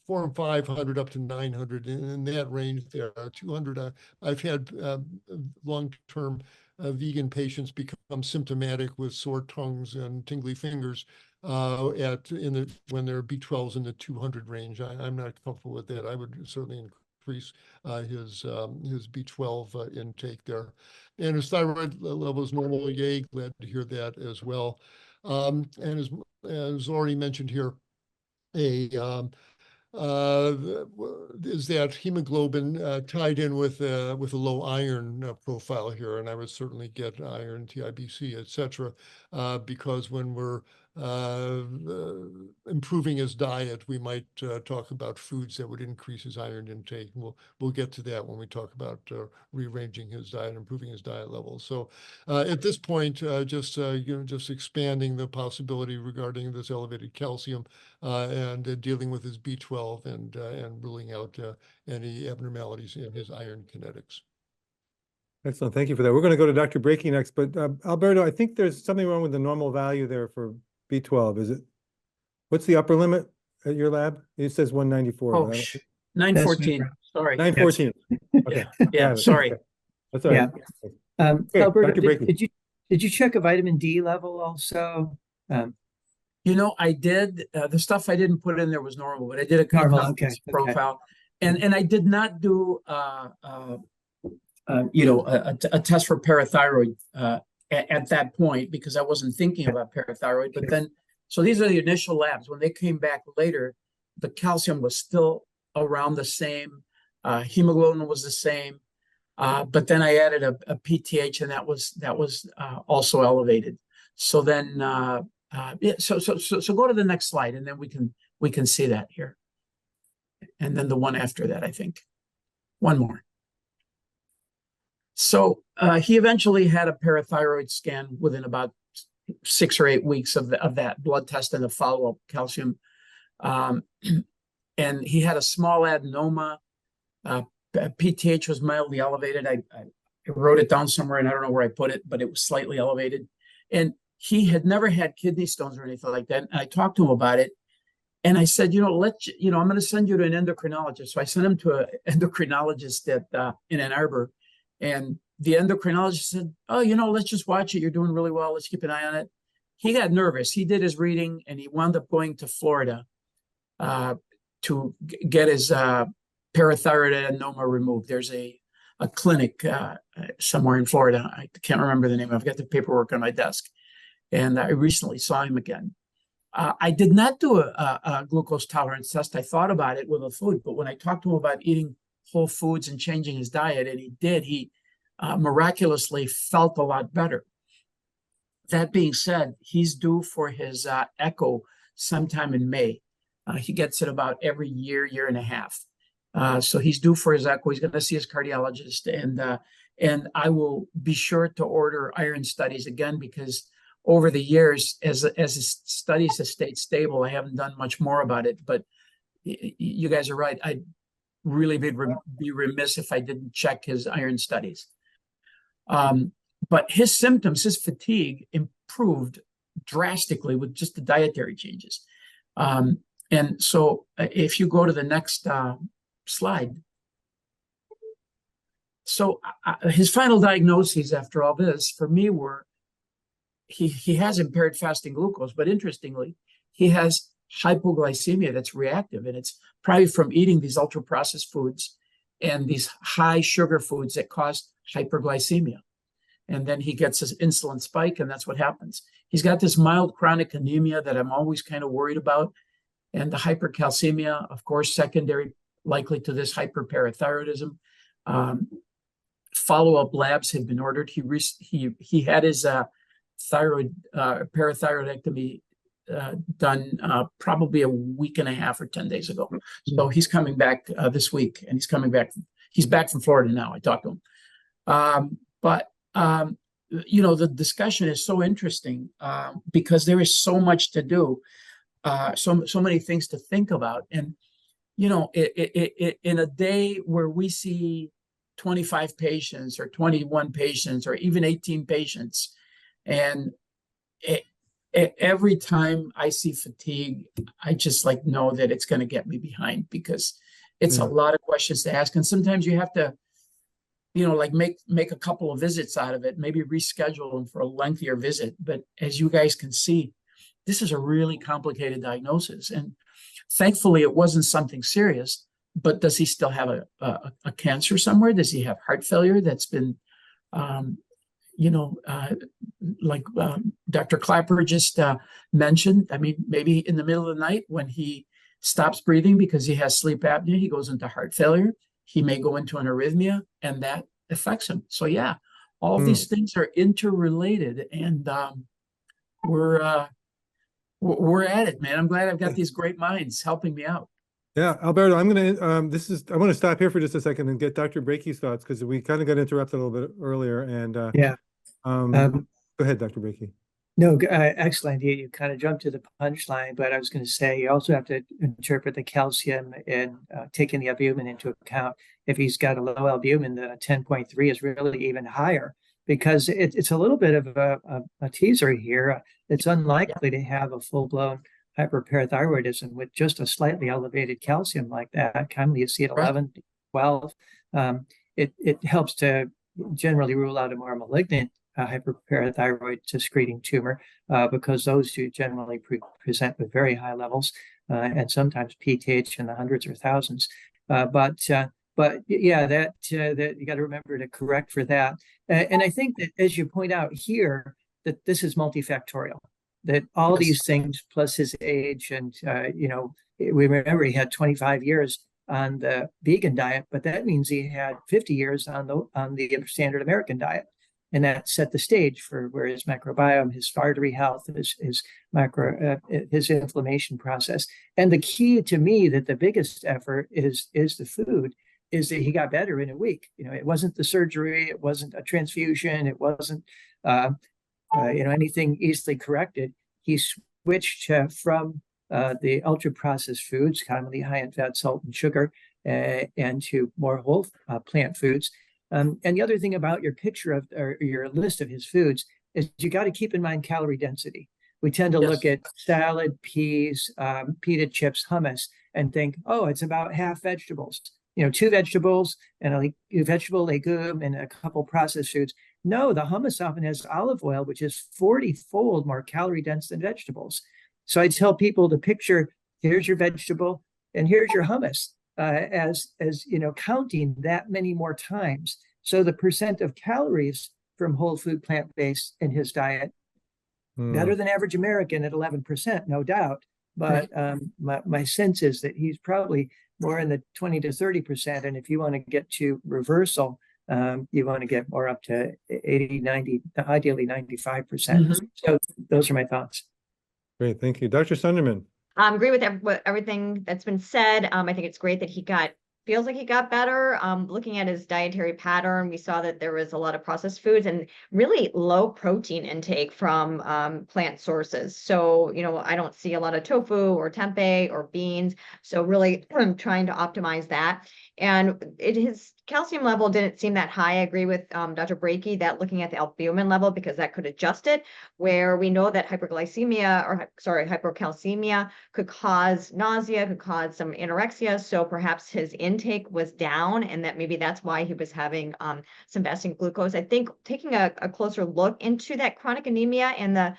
400 and 500 up to 900 in that range there. 200. I've had long-term vegan patients become symptomatic with sore tongues and tingly fingers when their B12's in the 200 range. I'm not comfortable with that. I would certainly increase his B12 intake there. And his thyroid level is normal. Yay, glad to hear that as well. And as already mentioned here, is that hemoglobin tied in with a low iron profile here, and I would certainly get iron, TIBC, et cetera, because when we're improving his diet, we might talk about foods that would increase his iron intake. We'll get to that when we talk about rearranging his diet, improving his diet levels. So at this point, just expanding the possibility regarding this elevated calcium and dealing with his B12 and ruling out any abnormalities in his iron kinetics. Excellent. Thank you for that. We're going to go to Dr. Breakey next, but Alberto, I think there's something wrong with the normal value there for B12. Is it? What's the upper limit at your lab? It says 194. Oh, 914. Sorry. 914. Okay. Yeah. Sorry. Okay. That's all right. Okay, Alberto, Dr. Breakey. did you check a vitamin D level also? I did. The stuff I didn't put in there was normal, but I did a confidence profile, and I did not do a test for parathyroid at that point because I wasn't thinking about parathyroid. But then, so these are the initial labs. When they came back later, the calcium was still around the same, hemoglobin was the same, but then I added a PTH, and that was also elevated. So then, so go to the next slide, and then we can see that here, and then the one after that, I think, one more. So he eventually had a parathyroid scan within about 6 or 8 weeks of that blood test and the follow-up calcium. And he had a small adenoma. PTH was mildly elevated. I wrote it down somewhere, and I don't know where I put it, but it was slightly elevated. And he had never had kidney stones or anything like that. And I talked to him about it. And I said, I'm going to send you to an endocrinologist. So I sent him to an endocrinologist in Ann Arbor. And the endocrinologist said, oh, let's just watch it. You're doing really well. Let's keep an eye on it. He got nervous. He did his reading, and he wound up going to Florida to get his parathyroid adenoma removed. There's a clinic somewhere in Florida. I can't remember the name. I've got the paperwork on my desk. And I recently saw him again. I did not do a glucose tolerance test. I thought about it with a food, but when I talked to him about eating whole foods and changing his diet, and he miraculously felt a lot better. That being said, he's due for his echo sometime in May. He gets it about every year and a half. So he's due for his echo. He's going to see his cardiologist, and I will be sure to order iron studies again, because over the years, as his studies have stayed stable, I haven't done much more about it. But you guys are right. I'd really be remiss if I didn't check his iron studies. But his symptoms, his fatigue improved drastically with just the dietary changes. And so if you go to the next slide. So his final diagnoses after all this for me were he has impaired fasting glucose, but interestingly, he has hypoglycemia that's reactive, and it's probably from eating these ultra processed foods and these high sugar foods that cause hyperglycemia. And then he gets his insulin spike, and that's what happens. He's got this mild chronic anemia that I'm always kind of worried about. And the hypercalcemia, of course, secondary likely to this hyperparathyroidism. Follow-up labs have been ordered. He had his parathyroidectomy done probably a week and a half or 10 days ago. So he's coming back this week, and he's back from Florida now. I talked to him. But the discussion is so interesting because there is so much to do, so many things to think about. And, in a day where we see 25 patients or 21 patients or even 18 patients, and every time I see fatigue, I just know that it's going to get me behind because it's a lot of questions to ask. And sometimes you have to, make a couple of visits out of it, maybe reschedule them for a lengthier visit. But as you guys can see, this is a really complicated diagnosis. And thankfully, it wasn't something serious. But does he still have a cancer somewhere? Does he have heart failure that's been, Dr. Klaper just mentioned? I mean, maybe in the middle of the night when he stops breathing because he has sleep apnea, he goes into heart failure. He may go into an arrhythmia, and that affects him. So yeah, all these things are interrelated, and we're at it, man. I'm glad I've got these great minds helping me out. Yeah, Alberto, I'm going to, I want to stop here for just a second and get Dr. Breakey's thoughts because we kind of got interrupted a little bit earlier. And go ahead, Dr. Breakey. No, excellent. You kind of jumped to the punchline, but I was going to say you also have to interpret the calcium and taking the albumin into account. If he's got a low albumin, the 10.3 is really even higher because it's a little bit of a teaser here. It's unlikely to have a full-blown hyperparathyroidism with just a slightly elevated calcium like that. Commonly you see it 11, 12. It helps to generally rule out a more malignant hyperparathyroid secreting tumor because those two generally present with very high levels and sometimes PTH in the hundreds or thousands. But yeah, that you got to remember to correct for that. And I think that as you point out here, that this is multifactorial. That all these things plus his age and we remember he had 25 years on the vegan diet, but that means he had 50 years on the standard American diet, and that set the stage for where his microbiome, his artery health, his inflammation process. And the key to me that the biggest effort is the food. Is that he got better in a week. It wasn't the surgery, it wasn't a transfusion, it wasn't anything easily corrected. He switched from the ultra processed foods, commonly high in fat, salt, and sugar, and to more whole plant foods. And the other thing about your picture of or your list of his foods is you got to keep in mind calorie density. We tend to look at salad, peas, pita chips, hummus, and think, oh, it's about half vegetables. 2 vegetables and a vegetable, legume, and a couple processed foods. No, the hummus often has olive oil, which is 40-fold more calorie dense than vegetables. So I tell people to picture, here's your vegetable and here's your hummus as counting that many more times. So the percent of calories from whole food plant-based in his diet, better than average American at 11%, no doubt. But my sense is that he's probably more in the 20 to 30%. And if you want to get to reversal, you want to get more up to 80, 90, ideally 95%. So those are my thoughts. Great. Thank you. Dr. Sundermann. I agree with everything that's been said. I think it's great that feels like he got better. Looking at his dietary pattern, we saw that there was a lot of processed foods and really low protein intake from plant sources. So, I don't see a lot of tofu or tempeh or beans. So really trying to optimize that. And his calcium level didn't seem that high. I agree with Dr. Breakey that looking at the albumin level, because that could adjust it, where we know that hyperglycemia or hypercalcemia could cause nausea, could cause some anorexia. So perhaps his intake was down, and that maybe that's why he was having some fasting glucose. I think taking a closer look into that chronic anemia and the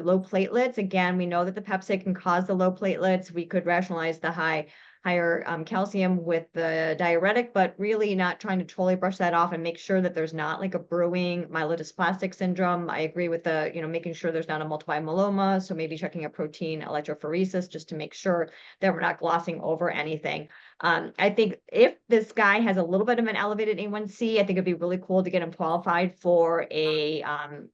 low platelets. Again, we know that the Pepsid can cause the low platelets. We could rationalize the higher calcium with the diuretic, but really not trying to totally brush that off and make sure that there's not like a brewing myelodysplastic syndrome. I agree with the, making sure there's not a multiple myeloma. So maybe checking a protein electrophoresis just to make sure that we're not glossing over anything. I think if this guy has a little bit of an elevated A1C, I think it'd be really cool to get him qualified for a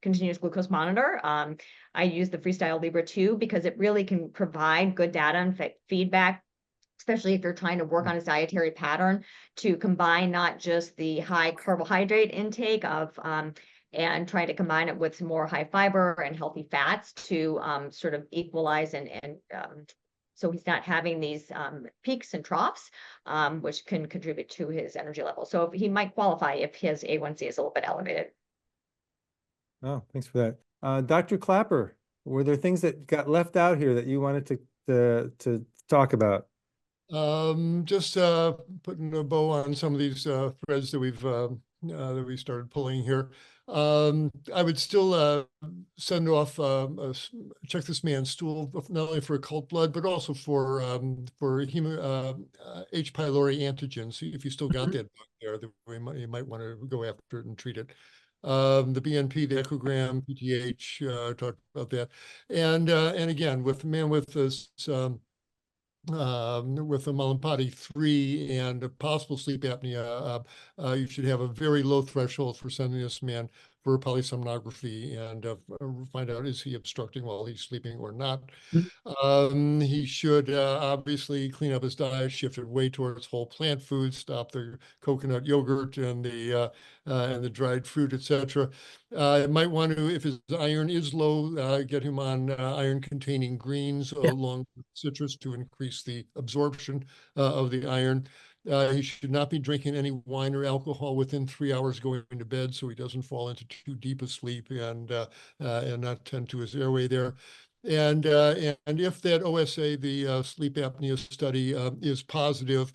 continuous glucose monitor. I use the Freestyle Libre 2 because it really can provide good data and feedback, especially if you're trying to work on his dietary pattern, to combine not just the high carbohydrate intake of and try to combine it with some more high fiber and healthy fats to sort of equalize and so he's not having these peaks and troughs, which can contribute to his energy level. So he might qualify if his A1C is a little bit elevated. Oh, thanks for that. Dr. Klaper, were there things that got left out here that you wanted to talk about? Just putting a bow on some of these threads that we started pulling here. I would still send off check this man's stool, not only for occult blood but also for H. pylori antigen. See if you still got that bug there. You might want to go after it and treat it. The BNP, the echogram, PTH, talked about that, and again with a man with this. With a Malampati 3 and a possible sleep apnea, you should have a very low threshold for sending this man for polysomnography and find out, is he obstructing while he's sleeping or not. He should obviously clean up his diet, shift it way towards whole plant foods, stop the coconut yogurt and the dried fruit, etc. Might want to, if his iron is low, get him on iron-containing greens along with citrus to increase the absorption of the iron. He should not be drinking any wine or alcohol within 3 hours going to bed, so he doesn't fall into too deep a sleep and not tend to his airway there. And if that OSA, the sleep apnea study, is positive,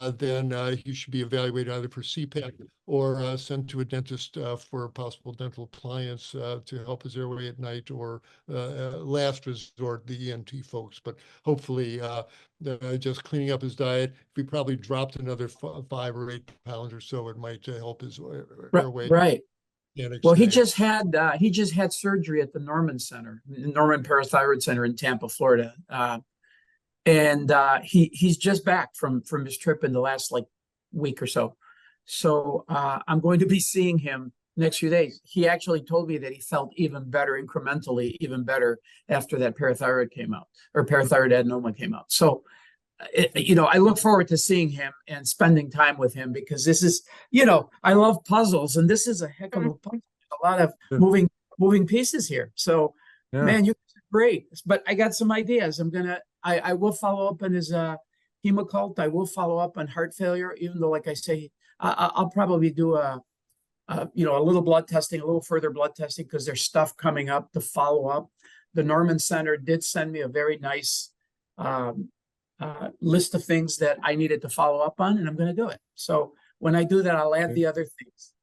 then he should be evaluated either for CPAP or sent to a dentist for possible dental appliance to help his airway at night, or last resort, the ENT folks. But hopefully just cleaning up his diet, if he probably dropped another 5 or 8 pounds or so, it might help his airway. Right. Well, he just had surgery at the Norman Parathyroid Center in Tampa, Florida, and he's just back from his trip in the last week or so. So I'm going to be seeing him next few days. He actually told me that he felt even better, incrementally even better, after that parathyroid came out, or parathyroid adenoma came out. So I look forward to seeing him and spending time with him, because this is, I love puzzles, and this is a heck of a puzzle. A lot of moving pieces here. So, man, you're great. But I got some ideas. I will follow up on his hemocult. I will follow up on heart failure, even though, like I say, I'll probably do a little blood testing, a little further blood testing, because there's stuff coming up to follow up. The Norman Center did send me a very nice list of things that I needed to follow up on, and I'm going to do it. So when I do that, I'll add the other things.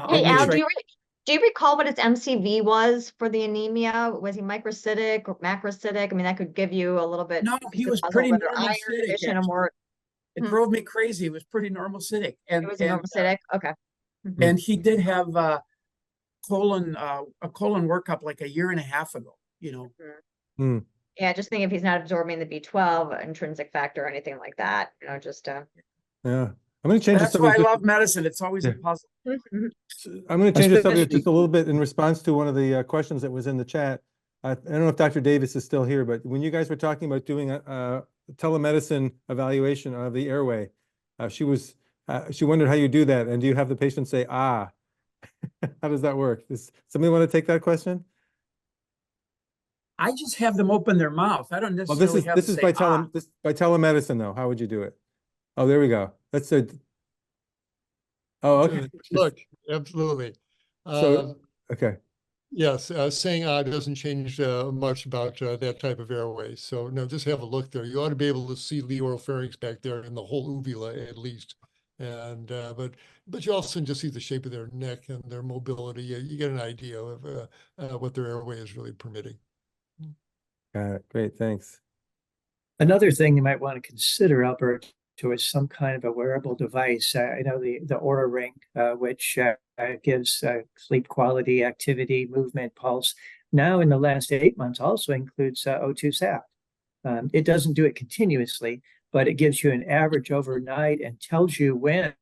Hey, Al, do you recall what his MCV was for the anemia? Was he microcytic or macrocytic? I mean, that could give you a little bit. No, he was pretty normocytic. It Hmm. drove me crazy. It was pretty normocytic. It was normocytic. Okay. Mhm. And he did have a colon workup like a year and a half ago, Yeah, just think if he's not absorbing the B12 intrinsic factor or anything like that, just Yeah, I'm going to change. That's why I love medicine. It's always a puzzle. I'm going to change the subject just a little bit in response to one of the questions that was in the chat. I don't know if Dr. Davis is still here, but when you guys were talking about doing a telemedicine evaluation of the airway, she wondered how you do that, and do you have the patient say "ah"? How does that work? Does somebody want to take that question? I just have them open their mouth. I don't necessarily this is by telemedicine though. How would you do it? Oh, there we go. That's a Oh, to okay. look, absolutely. So, okay. Yes, saying doesn't change much about that type of airway. So no, just have a look there. You ought to be able to see the oropharynx back there and the whole uvula at least. And but you also can just see the shape of their neck and their mobility. You get an idea of what their airway is really permitting. Got it. Great. Thanks. Another thing you might want to consider, Alberto, is some kind of a wearable device. I know the Aura Ring, which gives sleep quality, activity, movement, pulse. Now, in the last 8 months, also includes O2 sat. It doesn't do it continuously, but it gives you an average overnight and tells you when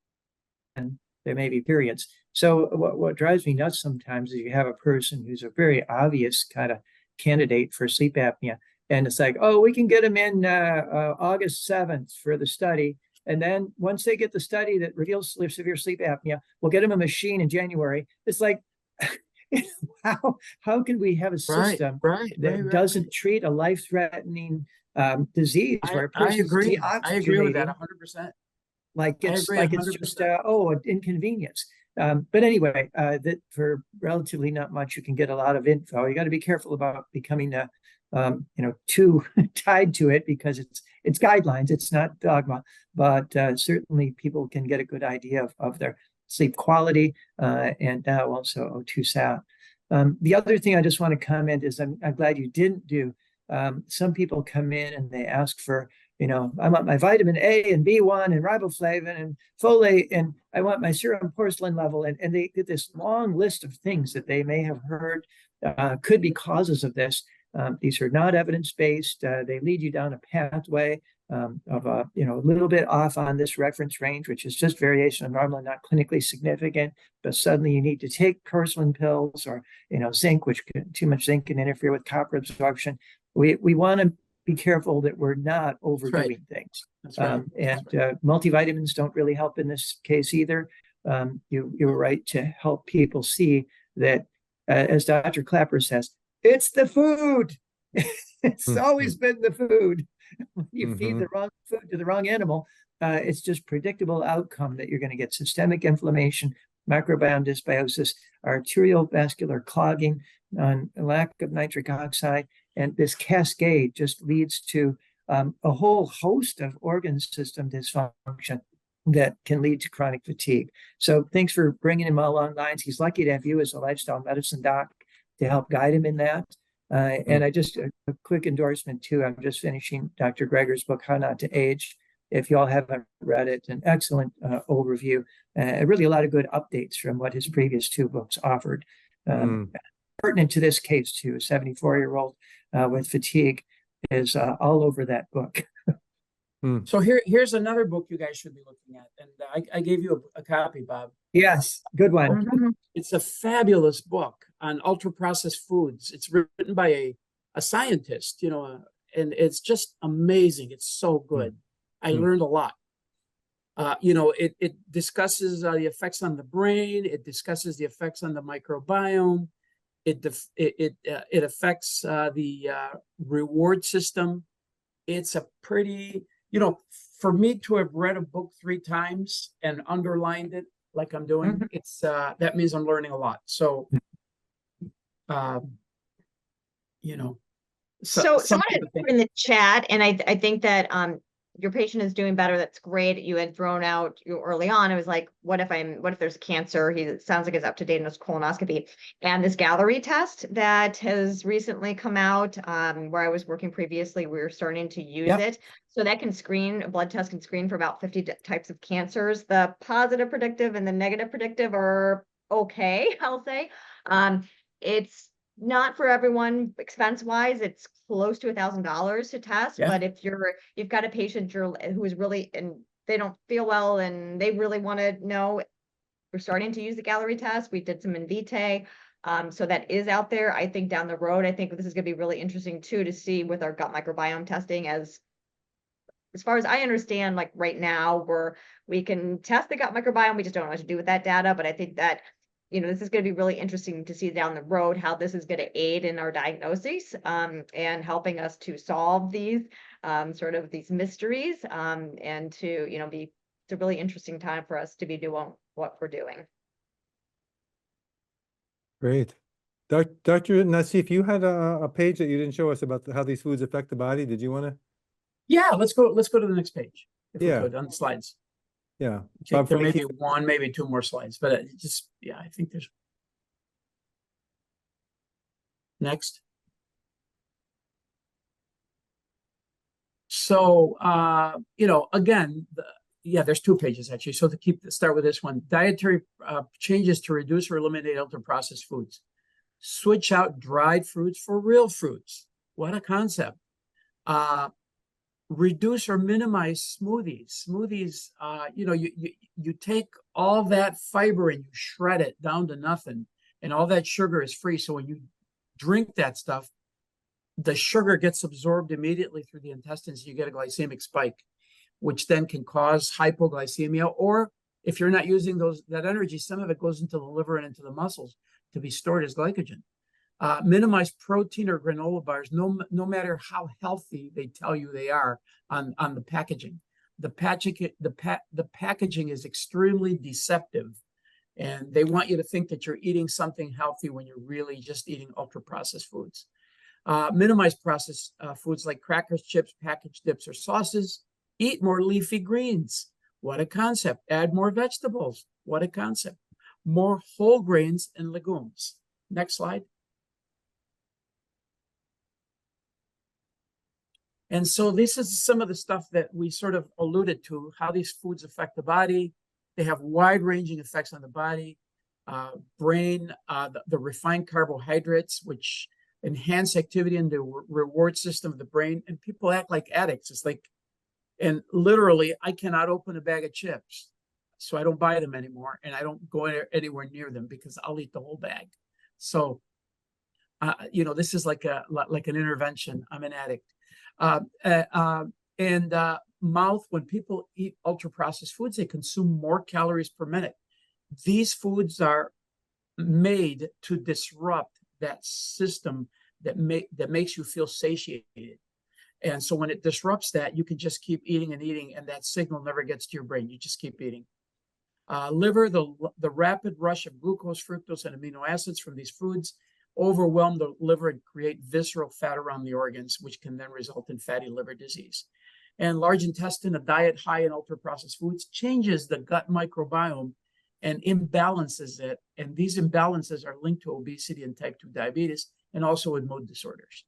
there may be periods. So what drives me nuts sometimes is you have a person who's a very obvious kind of candidate for sleep apnea, and it's like, oh, we can get them in August 7th for the study. And then once they get the study that reveals severe sleep apnea, we'll get them a machine in January. It's like, how can we have a system that doesn't treat a life-threatening disease where a I person's agree. I agree with that deoxygenating 100%. like I it's agree like it's 100%. just an inconvenience. But anyway, that for relatively not much, you can get a lot of info. You got to be careful about becoming too tied to it, because it's guidelines, it's not dogma. But certainly people can get a good idea of their sleep quality, and now also O2 sat. The other thing I just want to comment is I'm glad you didn't do. Some people come in and they ask for, I want my vitamin A and B1 and riboflavin and folate, and I want my serum porcelain level. And they get this long list of things that they may have heard could be causes of this. These are not evidence-based. They lead you down a pathway of a little bit off on this reference range, which is just variation of normal and not clinically significant. But suddenly you need to take porcelain pills or zinc, which too much zinc can interfere with copper absorption. We want to be careful that we're not overdoing things. That's right. And multivitamins don't really help in this case either. You were right to help people see that, as Dr. Klaper says, it's the food. It's always been the food. When you feed the wrong food to the wrong animal, it's just predictable outcome that you're going to get systemic inflammation, microbiome dysbiosis, arterial vascular clogging, lack of nitric oxide, and this cascade just leads to a whole host of organ system dysfunction that can lead to chronic fatigue. So thanks for bringing him along lines. He's lucky to have you as a lifestyle medicine doc to help guide him in that. And I just, a quick endorsement too, I'm just finishing Dr. Greger's book, How Not to Age. If y'all haven't read it, an excellent overview, really a lot of good updates from what his previous two books offered. Pertinent to this case too, a 74-year-old with fatigue is all over that book. So here's another book you guys should be looking at. And I gave you a copy, Bob. Yes, good one. It's a fabulous book on ultra-processed foods. It's written by a scientist, and it's just amazing. It's so good. I learned a lot. It discusses the effects on the brain. It discusses the effects on the microbiome. It affects the reward system. It's a pretty, for me to have read a book 3 times and underlined it like I'm doing, it's that means I'm learning a lot. So, So someone had put in the chat, and I think that your patient is doing better. That's great. You had thrown out early on. It was like, what if there's cancer? It sounds like it's up to date in his colonoscopy. And this Gallery test that has recently come out, where I was working previously, we were starting to use it. So that can screen, a blood test can screen for about 50 types of cancers. The positive predictive and the negative predictive are okay, I'll say. It's not for everyone expense wise. It's close to $1,000 to test. But if you've got a patient who is really, and they don't feel well and they really want to know, we're starting to use the Gallery test. We did some in vitae. So that is out there. I think down the road, I think this is going to be really interesting too, to see with our gut microbiome testing, as far as I understand, like right now we can test the gut microbiome. We just don't know what to do with that data. But I think that this is going to be really interesting to see down the road how this is going to aid in our diagnoses, and helping us to solve these sort of these mysteries, and to be it's a really interesting time for us to be doing what we're doing. Great. Dr. Nacif, you had a page that you didn't show us about how these foods affect the body. Did you want to? Yeah, let's go to the next page, if Yeah. we could, on the slides. Yeah. Okay, Bob there may Breakey. be one, maybe two more slides, but just, yeah, I think there's. Next. So, again, there's 2 pages actually. So start with this one. Dietary changes to reduce or eliminate ultra-processed foods. Switch out dried fruits for real fruits. What a concept. Reduce or minimize smoothies. Smoothies, you take all that fiber and you shred it down to nothing, and all that sugar is free. So when you drink that stuff, the sugar gets absorbed immediately through the intestines. You get a glycemic spike, which then can cause hypoglycemia. Or if you're not using that energy, some of it goes into the liver and into the muscles to be stored as glycogen. Minimize protein or granola bars, no matter how healthy they tell you they are on the packaging. The packaging is extremely deceptive, and they want you to think that you're eating something healthy when you're really just eating ultra-processed foods. Minimize processed foods like crackers, chips, packaged dips, or sauces. Eat more leafy greens. What a concept. Add more vegetables. What a concept. More whole grains and legumes. Next slide. And so this is some of the stuff that we sort of alluded to, how these foods affect the body. They have wide-ranging effects on the body, brain, the refined carbohydrates, which enhance activity in the reward system of the brain. And people act like addicts. It's like, and literally, I cannot open a bag of chips, so I don't buy them anymore, and I don't go anywhere near them because I'll eat the whole bag. So, this is like an intervention. I'm an addict. Mouth, when people eat ultra-processed foods, they consume more calories per minute. These foods are made to disrupt that system that makes you feel satiated. And so when it disrupts that, you can just keep eating and eating, and that signal never gets to your brain. You just keep eating. Liver, the rapid rush of glucose, fructose, and amino acids from these foods overwhelm the liver and create visceral fat around the organs, which can then result in fatty liver disease. And large intestine, a diet high in ultra-processed foods, changes the gut microbiome and imbalances it. And these imbalances are linked to obesity and type 2 diabetes, and also with mood disorders.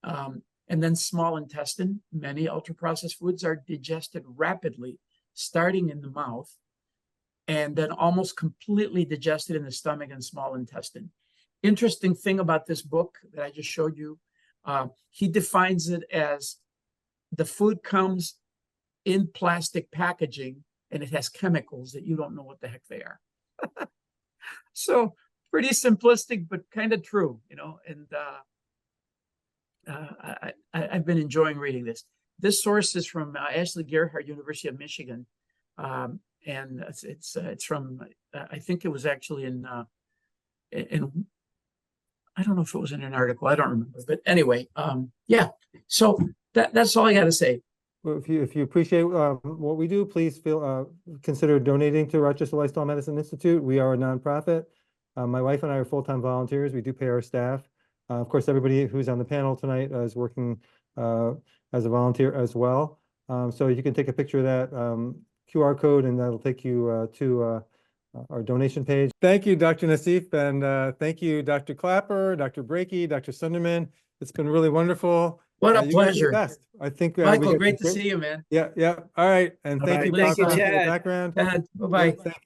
And then small intestine, many ultra-processed foods are digested rapidly, starting in the mouth, and then almost completely digested in the stomach and small intestine. Interesting thing about this book that I just showed you, he defines it as the food comes in plastic packaging and it has chemicals that you don't know what the heck they are. So pretty simplistic, but kind of true, and I've been enjoying reading this. This source is from Ashley Gerhardt, University of Michigan. And it's from, I think it was actually in I don't know if it was in an article. I don't remember. But anyway, yeah. So that's all I got to say. Well, if you appreciate what we do, please consider donating to Rochester Lifestyle Medicine Institute. We are a nonprofit. My wife and I are full-time volunteers. We do pay our staff. Of course, everybody who's on the panel tonight is working as a volunteer as well. So you can take a picture of that QR code, and that'll take you to our donation page. Thank you, Dr. Nacif, and thank you, Dr. Klaper, Dr. Breakey, Dr. Sundermann. It's been really wonderful. What a You guys are the pleasure. best. I think Michael, great to see you, man. Yeah. All right. And thank you, Melissa, Bob, for the Chad. background. Bye-bye. Thank